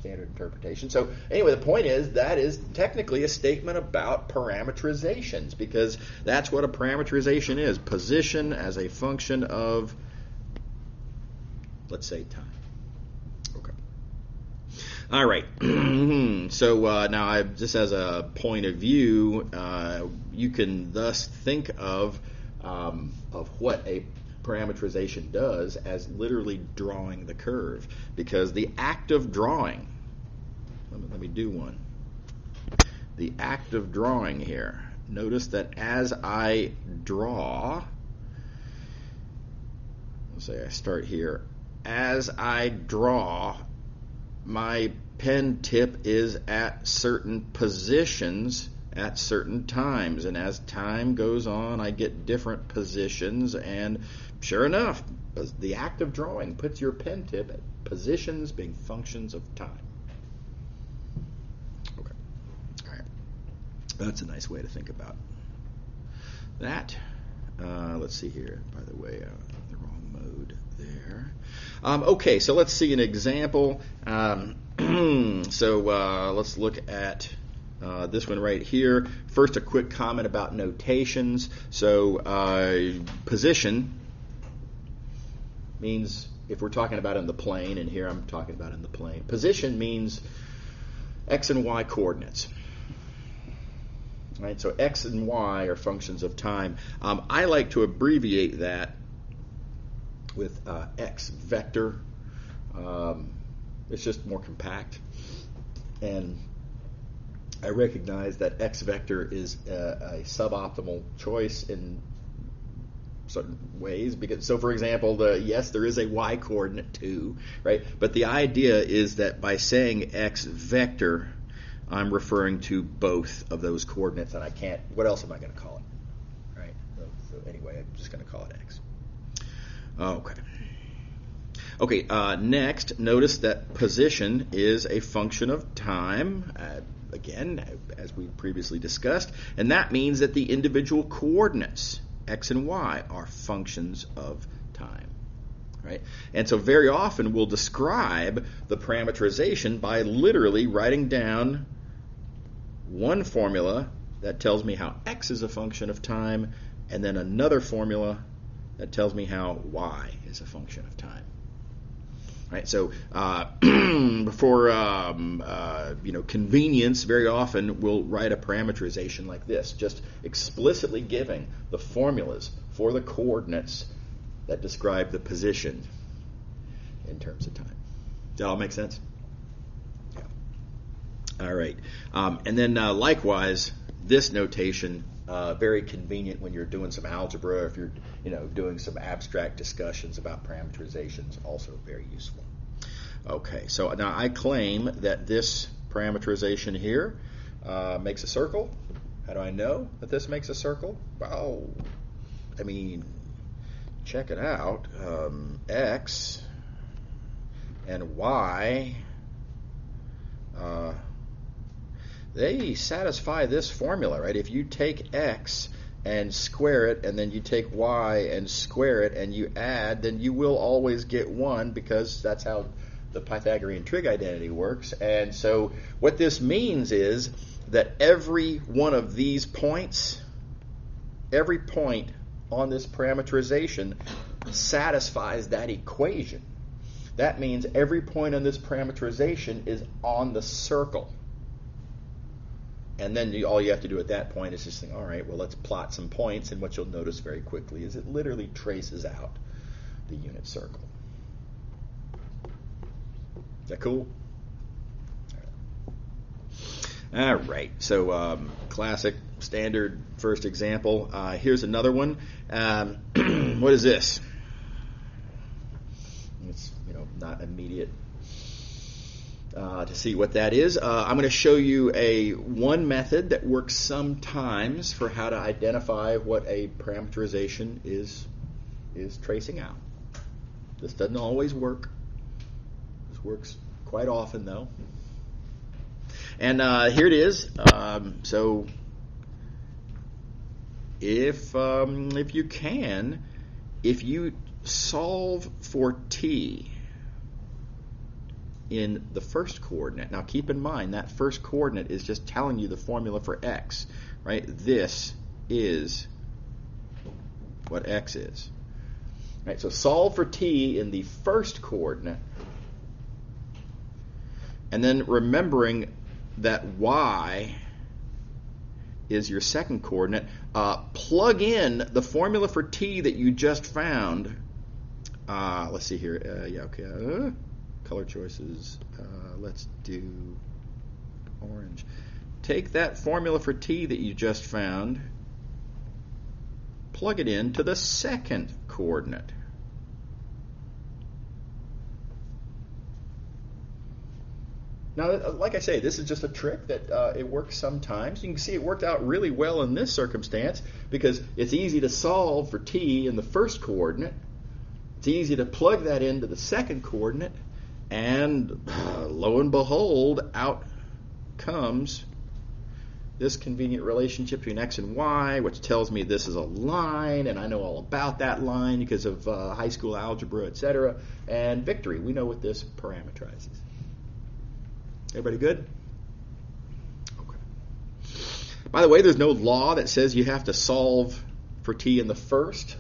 [SPEAKER 1] standard interpretation. So anyway, the point is that is technically a statement about parameterizations, because that's what a parameterization is: position as a function of, let's say, time. Okay. All right. So now, just as a point of view, you can thus think of what a parameterization does as literally drawing the curve, because the act of drawing, let me do one. The act of drawing here, notice that as I draw, let's say I start here, as I draw, my pen tip is at certain positions at certain times, and as time goes on I get different positions, and sure enough, the act of drawing puts your pen tip at positions being functions of time. Okay. All right. That's a nice way to think about that. Let's see here. By the way, the wrong mode there. Okay, so let's see an example. Let's look at this one right here. First, a quick comment about notations. So position means, if we're talking about in the plane, and here I'm talking about in the plane, position means x and y coordinates. Right? So x and y are functions of time. I like to abbreviate that with x vector. It's just more compact, and I recognize that x vector is a suboptimal choice in certain ways, because, so for example, yes, there is a y coordinate too, right? But the idea is that by saying x vector, I'm referring to both of those coordinates, and I can't, what else am I going to call it, right? So anyway, I'm just going to call it x. Okay, next, notice that position is a function of time, again, as we previously discussed, and that means that the individual coordinates, x and y, are functions of time, right? And so very often we'll describe the parameterization by literally writing down one formula that tells me how x is a function of time, and then another formula that tells me how y is a function of time. Right, so for convenience, very often we'll write a parameterization like this, just explicitly giving the formulas for the coordinates that describe the position in terms of time. Does that all make sense? Yeah. All right, and then likewise, this notation, very convenient when you're doing some algebra, if you're doing some abstract discussions about parameterizations, also very useful. Okay, so now I claim that this parameterization here makes a circle. How do I know that this makes a circle? Well, I mean, check it out. X and y, they satisfy this formula, right? If you take x and square it, and then you take y and square it, and you add, then you will always get 1, because that's how the Pythagorean trig identity works. And so what this means is that every one of these points, every point on this parameterization satisfies that equation. That means every point on this parameterization is on the circle. And then all you have to do at that point is just think, all right, well, let's plot some points, and what you'll notice very quickly is it literally traces out the unit circle. Is that cool? All right, so classic, standard first example. Here's another one. What is this? It's not immediate to see what that is. I'm going to show you one method that works sometimes for how to identify what a parameterization is tracing out. This doesn't always work. This works quite often, though. And here it is. So if you solve for t, in the first coordinate. Now keep in mind that first coordinate is just telling you the formula for x, right? This is what x is. Right, so solve for t in the first coordinate, and then remembering that y is your second coordinate, plug in the formula for t that you just found. Let's see here. Color choices. Let's do orange. Take that formula for t that you just found, plug it into the second coordinate. Now, like I say, this is just a trick that it works sometimes. You can see it worked out really well in this circumstance because it's easy to solve for t in the first coordinate. It's easy to plug that into the second coordinate, and lo and behold, out comes this convenient relationship between x and y, which tells me this is a line, and I know all about that line because of high school algebra, etc. And victory. We know what this parameterizes. Everybody good? Okay. By the way, there's no law that says you have to solve for t in the first.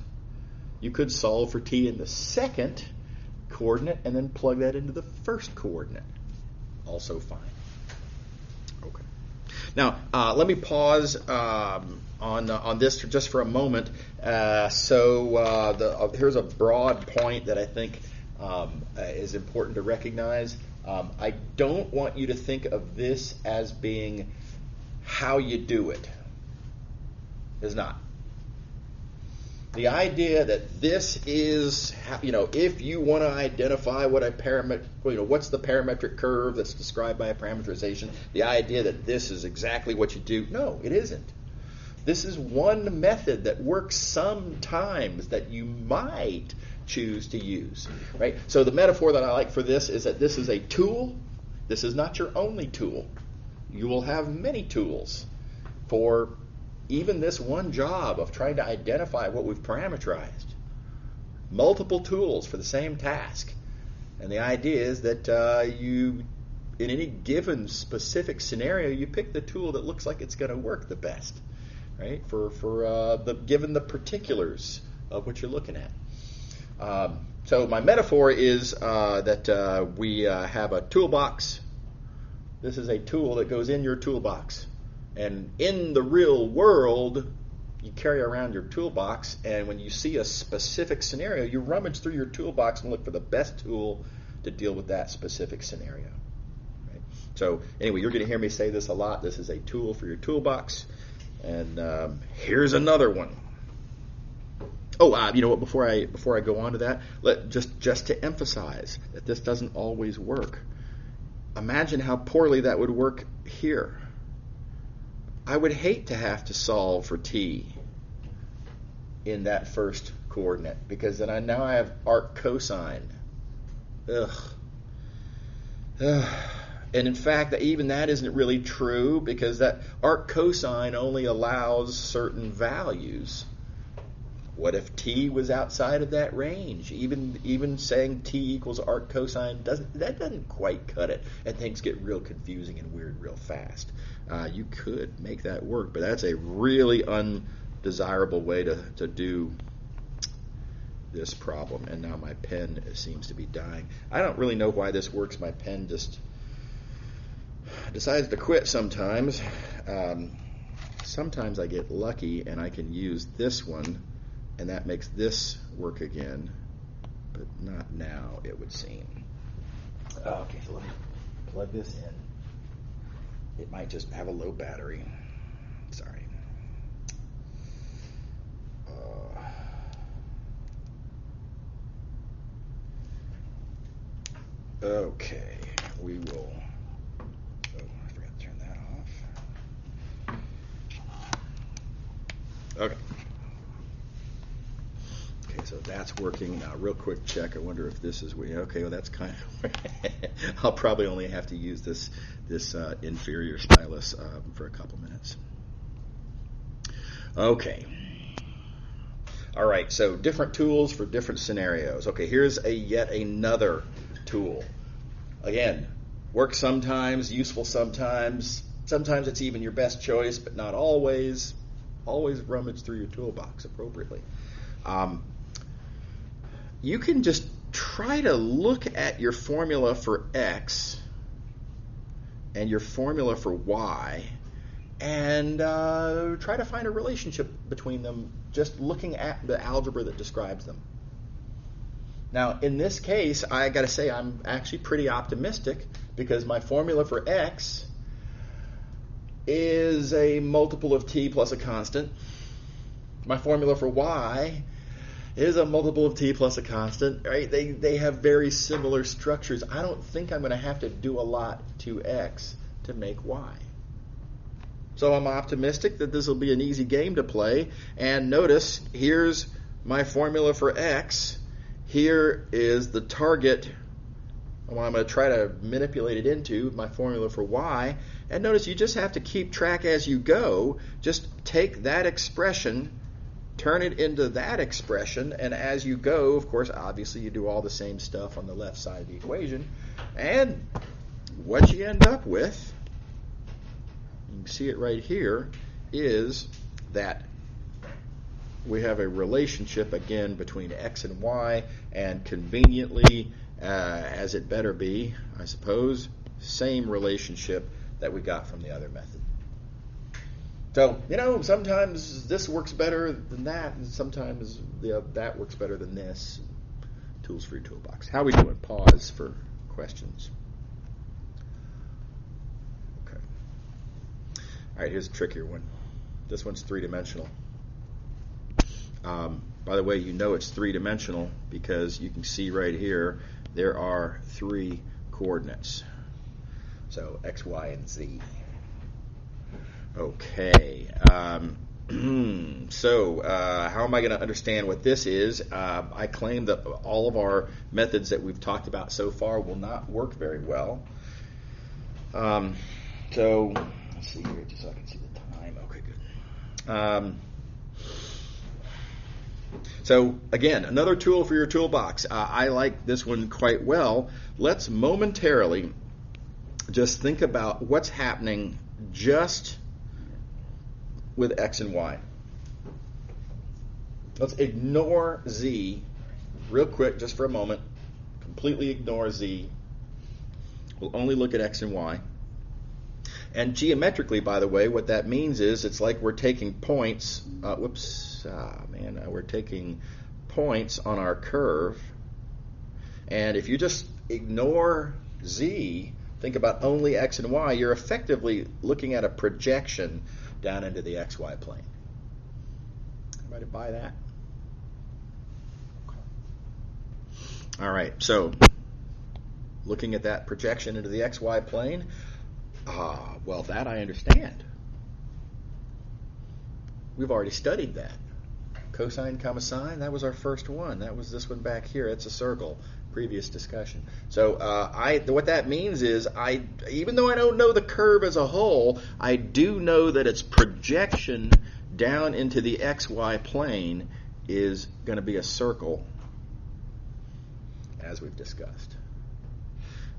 [SPEAKER 1] You could solve for t in the second coordinate and then plug that into the first coordinate. Also fine. Okay. Now, let me pause on this just for a moment. Here's a broad point that I think is important to recognize. I don't want you to think of this as being how you do it. It's not. The idea that this is, if you want to identify what what's the parametric curve that's described by a parameterization, the idea that this is exactly what you do, no, it isn't. This is one method that works sometimes that you might choose to use, right? So the metaphor that I like for this is that this is a tool. This is not your only tool. You will have many tools for even this one job of trying to identify what we've parameterized. Multiple tools for the same task. And the idea is that you, in any given specific scenario, you pick the tool that looks like it's going to work the best, right? Given the particulars of what you're looking at. So my metaphor is that we have a toolbox. This is a tool that goes in your toolbox. And in the real world, you carry around your toolbox, and when you see a specific scenario, you rummage through your toolbox and look for the best tool to deal with that specific scenario. Right? So anyway, you're going to hear me say this a lot. This is a tool for your toolbox. And here's another one. Oh, you know what? Before I go on to that, just to emphasize that this doesn't always work. Imagine how poorly that would work here. I would hate to have to solve for t in that first coordinate because then I have arc cosine. Ugh. And in fact, even that isn't really true because that arc cosine only allows certain values. What if t was outside of that range? Even saying t equals arc cosine doesn't quite cut it, and things get real confusing and weird real fast. You could make that work, but that's a really undesirable way to do this problem. And now my pen seems to be dying. I don't really know why this works. My pen just decides to quit sometimes. Sometimes I get lucky and I can use this one, and that makes this work again, but not now, it would seem. Okay, so let me plug this in. It might just have a low battery. Sorry. Okay, we will. Oh, I forgot to turn that off. Okay. Okay, so that's working. Now, real quick check. I wonder if this is okay. Well, that's kind of. I'll probably only have to use this inferior stylus for a couple minutes. Okay. All right. So different tools for different scenarios. Okay. Here's yet another tool. Again, works sometimes, useful sometimes. Sometimes it's even your best choice, but not always. Always rummage through your toolbox appropriately. You can just try to look at your formula for X and your formula for Y and try to find a relationship between them just looking at the algebra that describes them. Now, in this case, I got to say I'm actually pretty optimistic because my formula for X is a multiple of t plus a constant. My formula for Y is a multiple of t plus a constant, right? They have very similar structures. I don't think I'm going to have to do a lot to X to make Y. So I'm optimistic that this will be an easy game to play. And notice, here's my formula for X. Here is the target, what I'm going to try to manipulate it into, my formula for Y. And notice you just have to keep track as you go. Just take that expression, turn it into that expression, and as you go, of course, obviously you do all the same stuff on the left side of the equation. And what you end up with, you can see it right here, is that we have a relationship, again, between X and Y, and conveniently, as it better be, I suppose, same relationship that we got from the other method. So, sometimes this works better than that, and sometimes that works better than this. Tools for your toolbox. How are we doing? Pause for questions. Okay. All right, here's a trickier one. This one's three-dimensional. By the way, it's three-dimensional because you can see right here there are three coordinates. So X, Y, and Z. Okay. So how am I going to understand what this is? I claim that all of our methods that we've talked about so far will not work very well. So let's see here, just so I can see the time. Okay, good. So again, another tool for your toolbox. I like this one quite well. Let's momentarily just think about what's happening just with X and Y. Let's ignore Z real quick just for a moment. Completely ignore Z. We'll only look at X and Y. And geometrically, by the way, what that means is it's like we're taking points. We're taking points on our curve. And if you just ignore Z, think about only X and Y, you're effectively looking at a projection down into the XY plane. Everybody buy that? Okay. All right, so looking at that projection into the XY plane, well, that I understand. We've already studied that. Cosine, comma, sine, that was our first one. That was this one back here. It's a circle. Previous discussion. So what that means is, even though I don't know the curve as a whole, I do know that its projection down into the XY plane is going to be a circle, as we've discussed.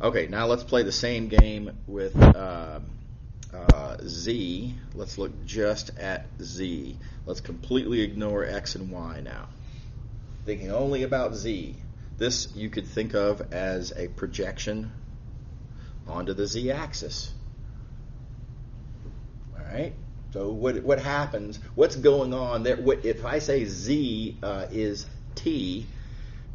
[SPEAKER 1] Okay, now let's play the same game with Z. Let's look just at Z. Let's completely ignore X and Y now. Thinking only about Z. This you could think of as a projection onto the Z-axis. All right? So what happens, what's going on there? If I say Z is T,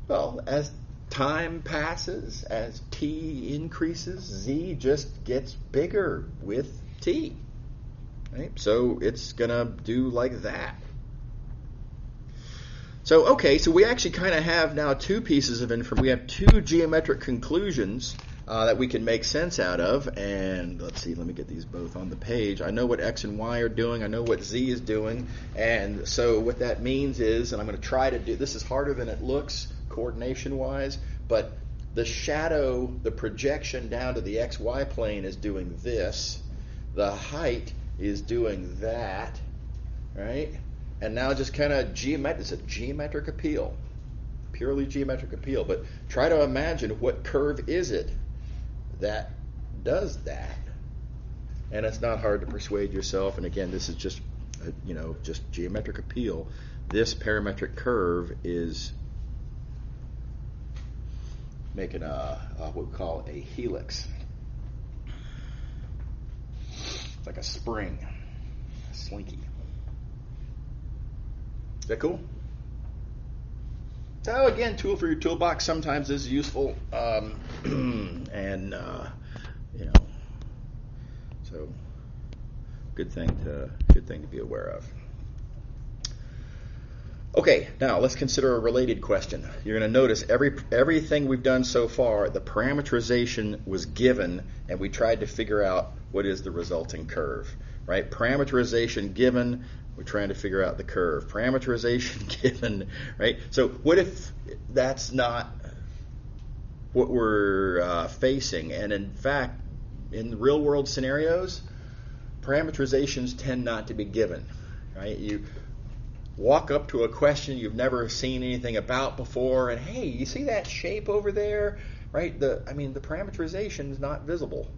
[SPEAKER 1] well, as time passes, as T increases, Z just gets bigger with T. Right? So it's going to do like that. So, okay, so we actually kind of have now two pieces of information. We have two geometric conclusions that we can make sense out of. And let's see, let me get these both on the page. I know what X and Y are doing. I know what Z is doing. And so what that means is, and I'm going to try to do, this is harder than it looks coordination-wise, but the shadow, the projection down to the XY plane is doing this. The height is doing that, right? And now just kind of it's a geometric appeal, purely geometric appeal. But try to imagine what curve is it that does that. And it's not hard to persuade yourself. And again, this is just, just geometric appeal. This parametric curve is making what we call a helix. It's like a spring, a slinky. Is that cool? So again, tool for your toolbox sometimes is useful, so good thing to be aware of. Okay, now let's consider a related question. You're going to notice everything we've done so far, the parameterization was given, and we tried to figure out what is the resulting curve, right? Parameterization given, we're trying to figure out the curve. Parameterization given, right? So what if that's not what we're facing? And in fact, in real world scenarios, parameterizations tend not to be given, right? You walk up to a question you've never seen anything about before, and hey, you see that shape over there, right? The parameterization is not visible.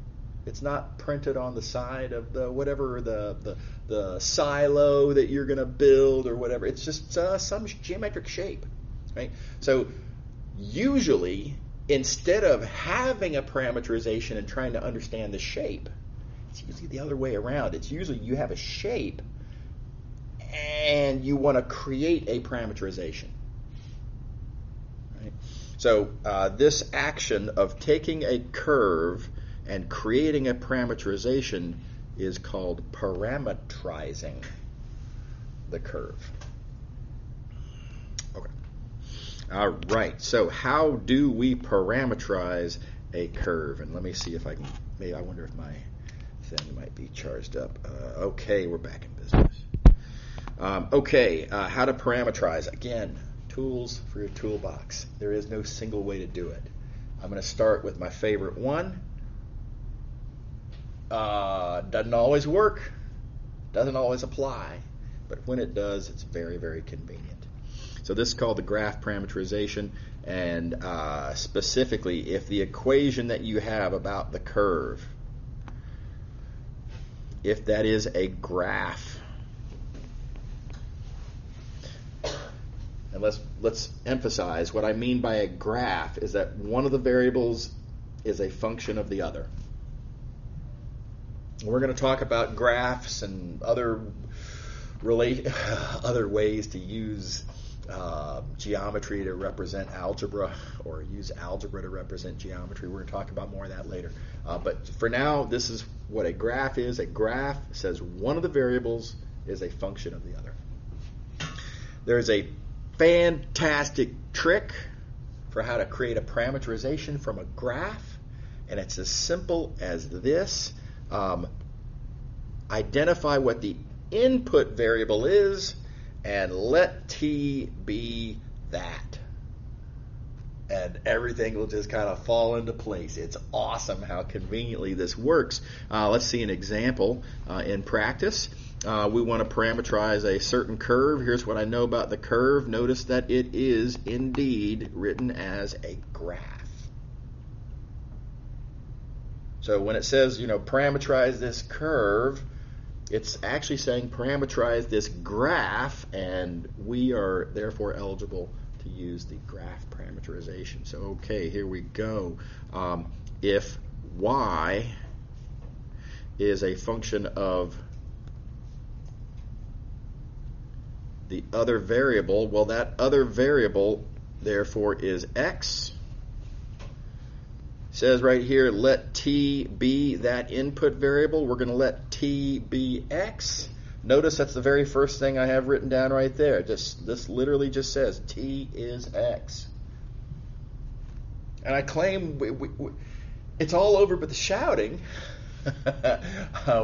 [SPEAKER 1] It's not printed on the side of the whatever the silo that you're going to build or whatever. It's just some geometric shape, right? So usually, instead of having a parameterization and trying to understand the shape, it's usually the other way around. It's usually you have a shape and you want to create a parameterization. Right? So this action of taking a curve and creating a parameterization is called parametrizing the curve. Okay. All right. So how do we parameterize a curve? And let me see if I can. Maybe I wonder if my thing might be charged up. Okay, we're back in business. How to parameterize. Again, tools for your toolbox. There is no single way to do it. I'm going to start with my favorite one. Doesn't always work, doesn't always apply, but when it does, it's very, very convenient. So this is called the graph parameterization, and specifically, if the equation that you have about the curve, if that is a graph, and let's emphasize what I mean by a graph is that one of the variables is a function of the other. We're going to talk about graphs and other ways to use geometry to represent algebra, or use algebra to represent geometry. We're going to talk about more of that later. But for now, this is what a graph is. A graph says one of the variables is a function of the other. There's a fantastic trick for how to create a parameterization from a graph, and it's as simple as this. Identify what the input variable is and let t be that, and everything will just kind of fall into place. It's awesome how conveniently this works. Let's see an example in practice. We want to parameterize a certain curve. Here's what I know about the curve. Notice that it is indeed written as a graph. So when it says, parameterize this curve, it's actually saying parameterize this graph, and we are therefore eligible to use the graph parameterization. So, okay, here we go. If y is a function of the other variable, well, that other variable therefore is x. It says right here, let t be that input variable. We're going to let t be x. Notice that's the very first thing I have written down right there. This literally just says t is x. And I claim it's all over but the shouting.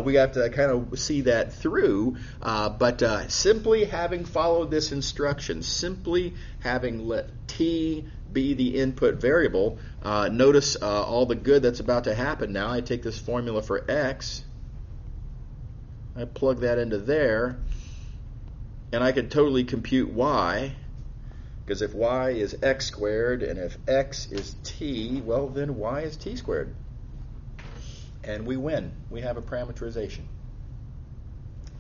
[SPEAKER 1] We have to kind of see that through, but simply having followed this instruction, simply having let t be the input variable, notice all the good that's about to happen now. I take this formula for x, I plug that into there, and I can totally compute y, because if y is x squared and if x is t, well then y is t squared. and we win. We have a parameterization.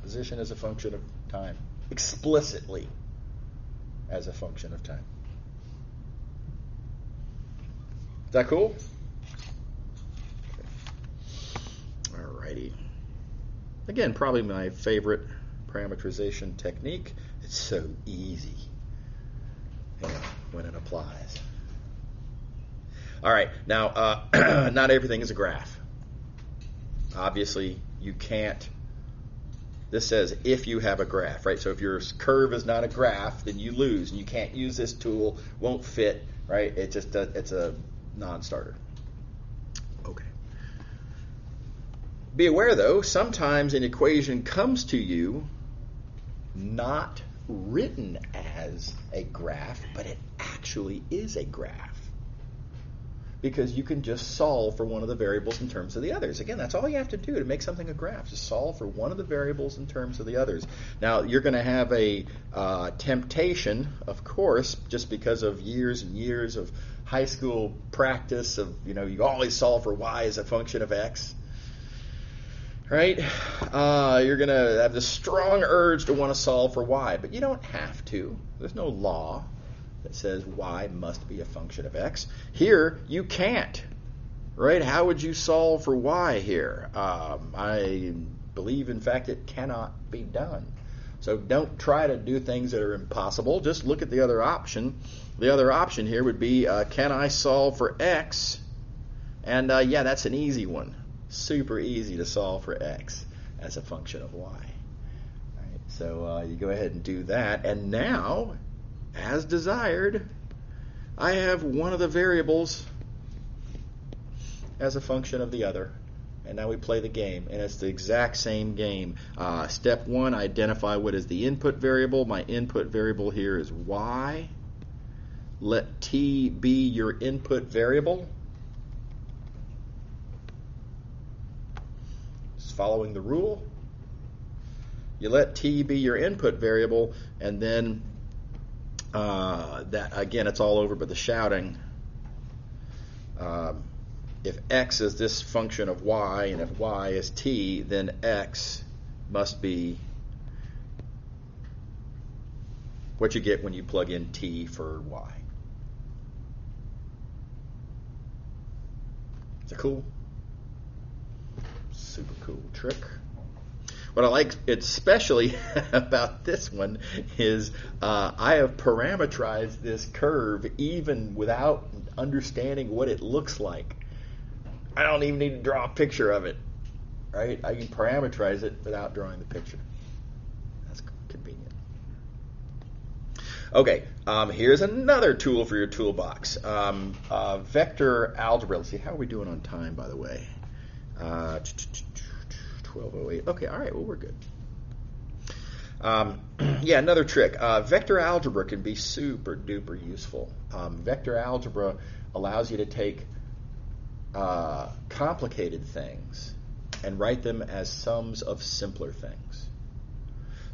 [SPEAKER 1] Position as a function of time, explicitly as a function of time. Is that cool? Alrighty. Again, probably my favorite parameterization technique. It's so easy, when it applies. All right, now not everything is a graph. Obviously, you can't. This says if you have a graph, right? So if your curve is not a graph, then you lose, and you can't use this tool. Won't fit, right? It just it's a non-starter. Okay. Be aware, though, sometimes an equation comes to you not written as a graph, but it actually is a graph. Because you can just solve for one of the variables in terms of the others. Again, that's all you have to do to make something a graph, just solve for one of the variables in terms of the others. Now, you're going to have a temptation, of course, just because of years and years of high school practice of, you always solve for y as a function of x. Right? You're going to have this strong urge to want to solve for y, but you don't have to. There's no law that says y must be a function of x. Here, you can't. Right? How would you solve for y here? I believe, in fact, it cannot be done. So don't try to do things that are impossible. Just look at the other option. The other option here would be, can I solve for x? And yeah, that's an easy one. Super easy to solve for x as a function of y. All right, so you go ahead and do that. And now, as desired, I have one of the variables as a function of the other. And now we play the game, and it's the exact same game. Step 1, identify what is the input variable. My input variable here is y. Let t be your input variable. Just following the rule. You let t be your input variable, and then that again, it's all over but the shouting. If x is this function of y, and if y is t, then x must be what you get when you plug in t for y. Is that cool? Super cool trick. What I like especially about this one is I have parameterized this curve even without understanding what it looks like. I don't even need to draw a picture of it, right? I can parameterize it without drawing the picture. That's convenient. Okay, here's another tool for your toolbox. Vector algebra. Let's see, how are we doing on time, by the way? 12:08. Okay, all right, well, we're good. Yeah, another trick. Vector algebra can be super duper useful. Vector algebra allows you to take complicated things and write them as sums of simpler things.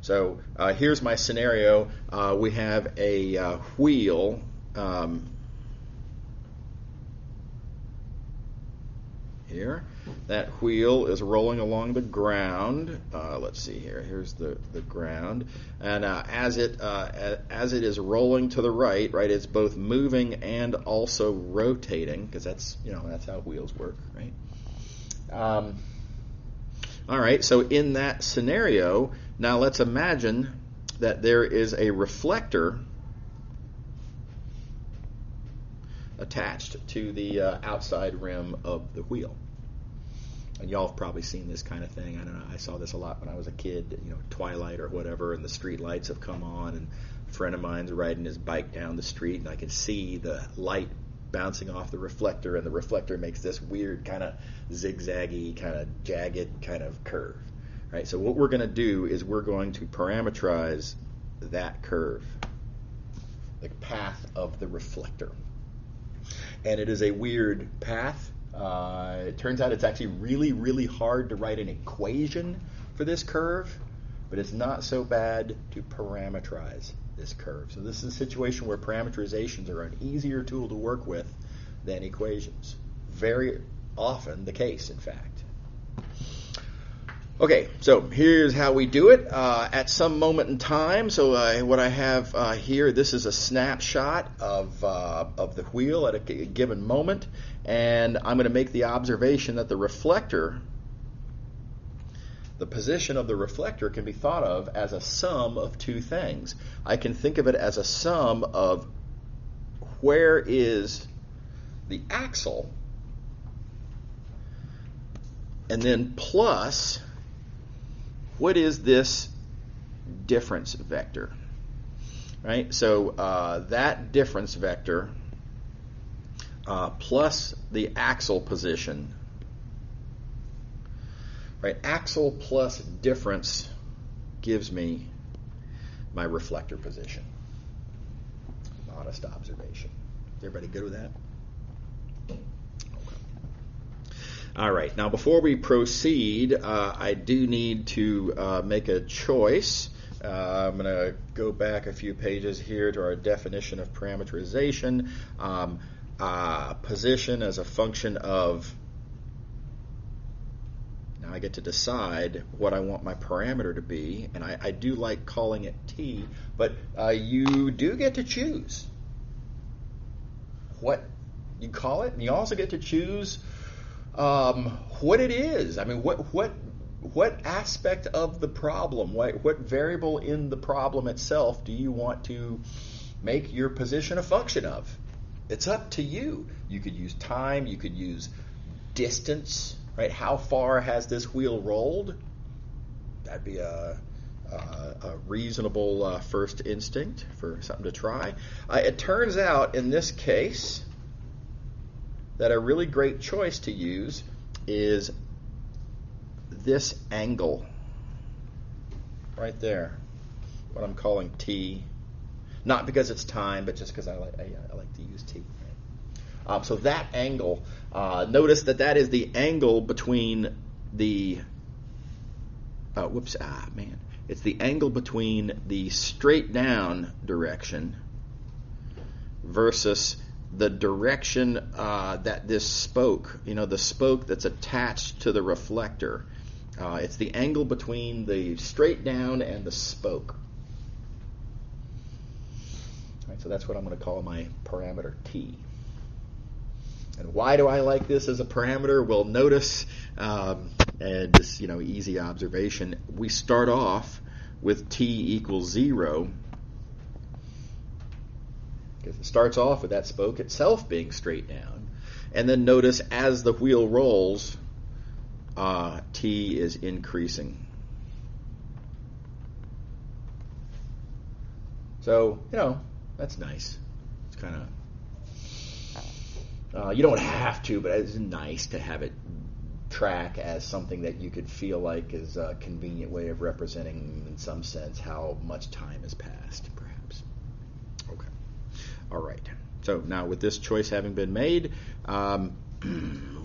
[SPEAKER 1] So here's my scenario. We have a wheel. Here, that wheel is rolling along the ground. Let's see here. Here's the ground, and as it is rolling to the right, it's both moving and also rotating, because that's how wheels work, right? All right. So in that scenario, now let's imagine that there is a reflector attached to the outside rim of the wheel. And y'all have probably seen this kind of thing. I don't know. I saw this a lot when I was a kid, Twilight or whatever, and the street lights have come on, and a friend of mine's riding his bike down the street, and I can see the light bouncing off the reflector, and the reflector makes this weird kind of zigzaggy, kind of jagged kind of curve. Right? So what we're going to do is we're going to parameterize that curve, the path of the reflector. And it is a weird path. It turns out it's actually really, really hard to write an equation for this curve, but it's not so bad to parameterize this curve. So this is a situation where parameterizations are an easier tool to work with than equations. Very often the case, in fact. Okay, so here's how we do it. At some moment in time, so what I have here, this is a snapshot of the wheel at a given moment, and I'm going to make the observation that the reflector, the position of the reflector can be thought of as a sum of two things. I can think of it as a sum of where is the axle, and then plus what is this difference vector, right? So that difference vector plus the axle position, right? Axle plus difference gives me my reflector position. Modest observation. Is everybody good with that? All right, now before we proceed, I do need to make a choice. I'm going to go back a few pages here to our definition of parameterization. Position as a function of, now I get to decide what I want my parameter to be, and I do like calling it t, but you do get to choose what you call it, and you also get to choose what it is. I mean, what aspect of the problem, what variable in the problem itself do you want to make your position a function of? It's up to you. You could use time, you could use distance, right? How far has this wheel rolled? That'd be a reasonable first instinct for something to try. It turns out in this case that a really great choice to use is this angle right there, what I'm calling t, not because it's time, but just because I like to use t. Right? So that angle, notice that is the angle between the it's the angle between the straight down direction versus the direction that this spoke, the spoke that's attached to the reflector. It's the angle between the straight down and the spoke. All right, so that's what I'm going to call my parameter t. And why do I like this as a parameter? Well, notice, and this easy observation, we start off with t equals 0. Because it starts off with that spoke itself being straight down. And then notice as the wheel rolls, t is increasing. So, that's nice. It's kind of, you don't have to, but it's nice to have it track as something that you could feel like is a convenient way of representing, in some sense, how much time has passed, perhaps. Okay. All right. So now with this choice having been made,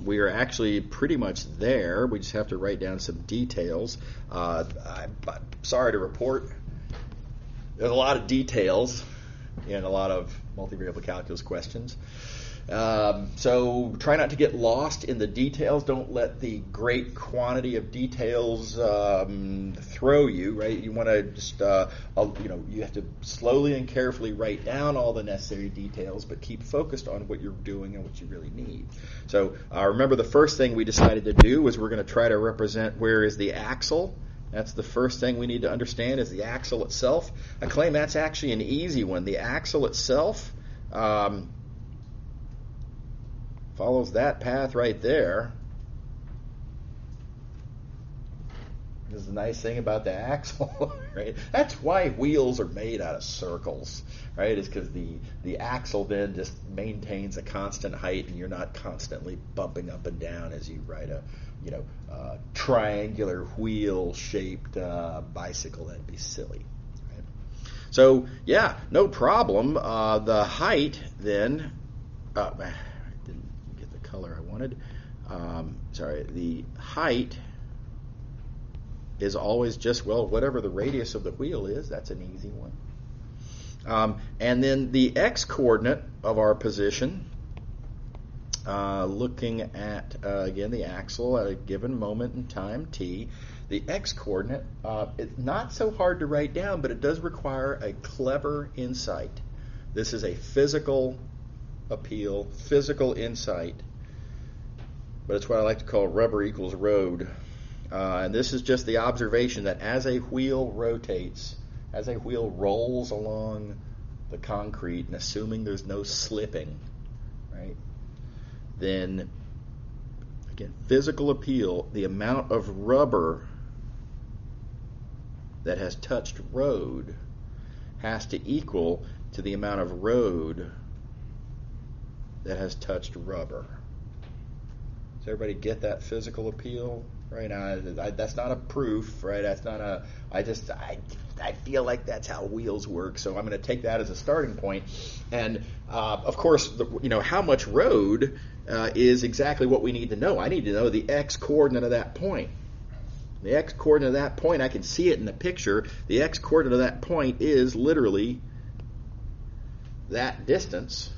[SPEAKER 1] we are actually pretty much there. We just have to write down some details. I'm sorry to report, there's a lot of details in a lot of multivariable calculus questions. So try not to get lost in the details. Don't let the great quantity of details throw you, right? You want to just, you have to slowly and carefully write down all the necessary details, but keep focused on what you're doing and what you really need. So remember, the first thing we decided to do was we're going to try to represent where is the axle. That's the first thing we need to understand, is the axle itself. I claim that's actually an easy one. The axle itself follows that path right there. This is the nice thing about the axle, right? That's why wheels are made out of circles, right? Is because the axle then just maintains a constant height, and you're not constantly bumping up and down as you ride a triangular wheel-shaped bicycle. That'd be silly. Right? So yeah, no problem. The height then. Color I wanted. The height is always just, whatever the radius of the wheel is. That's an easy one. And then the x-coordinate of our position, looking at, again, the axle at a given moment in time, t. The x-coordinate, it's not so hard to write down, but it does require a clever insight. This is a physical appeal, physical insight, but it's what I like to call rubber equals road. And this is just the observation that as a wheel rotates, as a wheel rolls along the concrete, and assuming there's no slipping, right, then, again, physical appeal, the amount of rubber that has touched road has to equal to the amount of road that has touched rubber. Does everybody get that physical appeal? Right now, that's not a proof, right? That's not a. I feel like that's how wheels work, so I'm going to take that as a starting point. And of course, how much road is exactly what we need to know. I need to know the x-coordinate of that point. The x-coordinate of that point, I can see it in the picture. The x-coordinate of that point is literally that distance.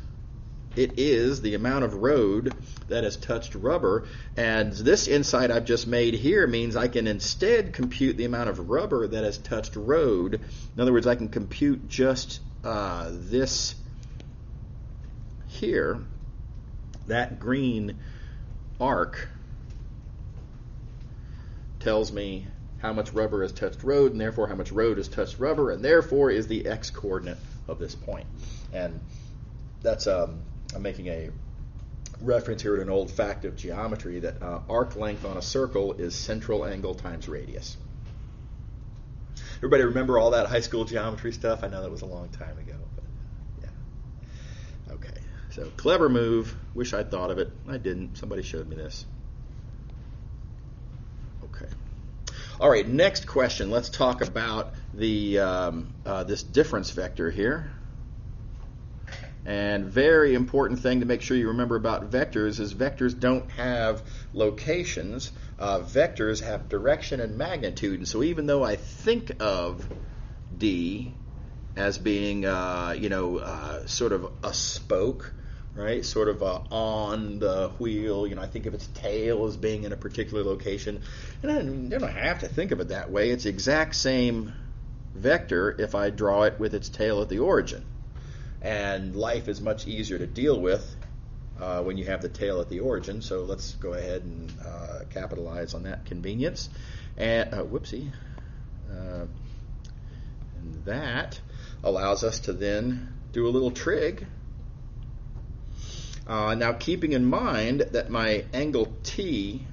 [SPEAKER 1] It is the amount of road that has touched rubber. And this insight I've just made here means I can instead compute the amount of rubber that has touched road. In other words, I can compute just this here, that green arc tells me how much rubber has touched road, and therefore how much road has touched rubber, and therefore is the x-coordinate of this point. And that's I'm making a reference here to an old fact of geometry that arc length on a circle is central angle times radius. Everybody remember all that high school geometry stuff? I know that was a long time ago, but yeah. Okay, so clever move. Wish I'd thought of it. I didn't. Somebody showed me this. Okay. All right, next question. Let's talk about the this difference vector here. And very important thing to make sure you remember about vectors is vectors don't have locations. Vectors have direction and magnitude. And so even though I think of D as being, sort of a spoke, right, sort of on the wheel, I think of its tail as being in a particular location. And I don't have to think of it that way. It's the exact same vector if I draw it with its tail at the origin. And life is much easier to deal with when you have the tail at the origin. So let's go ahead and capitalize on that convenience. And and that allows us to then do a little trig. Now, keeping in mind that my angle T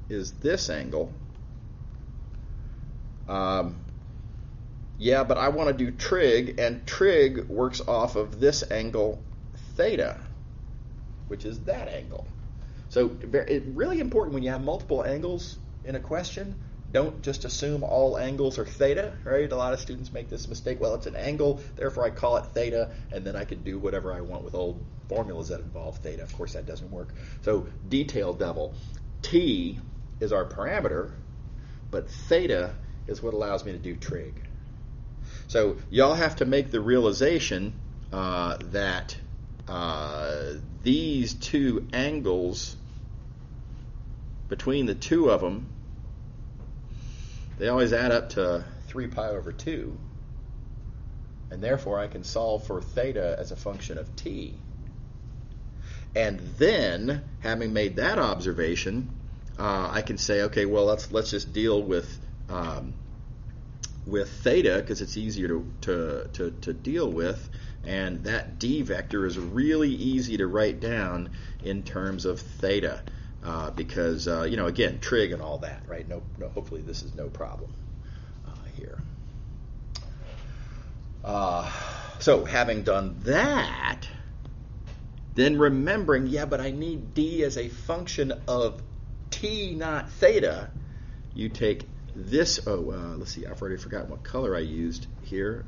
[SPEAKER 1] is this angle. Yeah, but I want to do trig, and trig works off of this angle theta, which is that angle. So it's really important when you have multiple angles in a question, don't just assume all angles are theta, right? A lot of students make this mistake. Well, it's an angle, therefore I call it theta, and then I can do whatever I want with old formulas that involve theta. Of course, that doesn't work. So detail devil. T is our parameter, but theta is what allows me to do trig. So y'all have to make the realization that these two angles, between the two of them, they always add up to 3 pi over 2. And therefore I can solve for theta as a function of t. And then, having made that observation, I can say, okay, well, let's just deal with theta because it's easier to deal with, and that d vector is really easy to write down in terms of theta because again, trig and all that, right? No, hopefully this is no problem here. So having done that, then remembering, yeah, but I need d as a function of t, not theta. You take this, let's see, I've already forgotten what color I used here,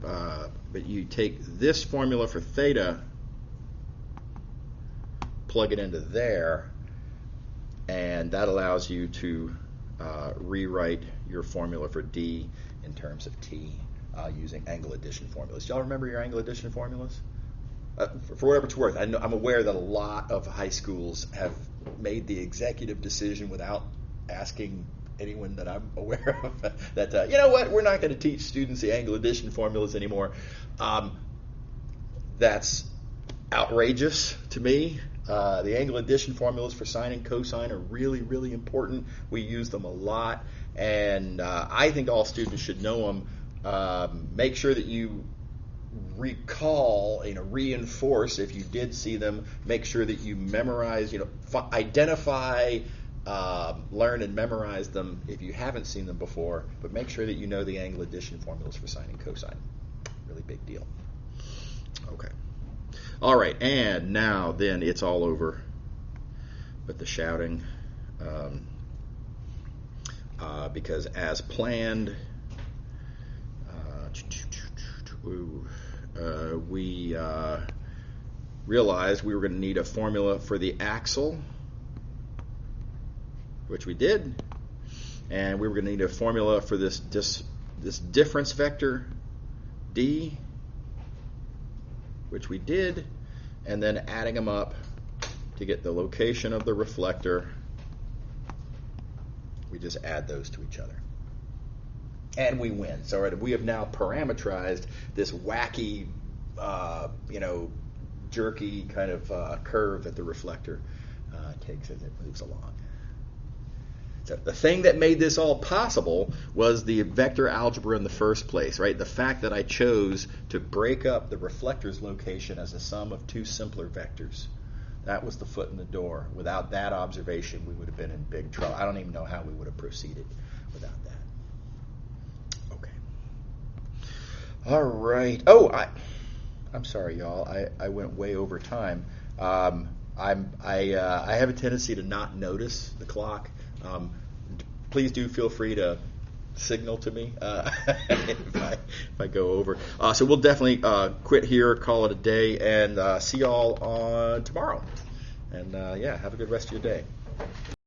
[SPEAKER 1] but you take this formula for theta, plug it into there, and that allows you to rewrite your formula for d in terms of t using angle addition formulas. Do y'all remember your angle addition formulas? For whatever it's worth, I'm aware that a lot of high schools have made the executive decision without asking anyone that I'm aware of that, you know what, we're not going to teach students the angle addition formulas anymore. That's outrageous to me. The angle addition formulas for sine and cosine are really, really important. We use them a lot, and I think all students should know them. Make sure that you recall, reinforce if you did see them. Make sure that you memorize, identify, learn and memorize them if you haven't seen them before, but make sure that you know the angle addition formulas for sine and cosine. Really big deal. Okay. All right, and now then it's all over with the shouting, because as planned, we realized we were going to need a formula for the axle, which we did, and we were going to need a formula for this difference vector D, which we did, and then adding them up to get the location of the reflector. We just add those to each other. And we win. So we have now parametrized this wacky, jerky kind of curve that the reflector takes as it moves along. So the thing that made this all possible was the vector algebra in the first place, right? The fact that I chose to break up the reflector's location as a sum of two simpler vectors. That was the foot in the door. Without that observation, we would have been in big trouble. I don't even know how we would have proceeded without that. Okay. All right. Oh, I'm sorry, y'all. I went way over time. I have a tendency to not notice the clock. Please do feel free to signal to me if I go over. So we'll definitely quit here, call it a day, and see y'all on tomorrow. And have a good rest of your day.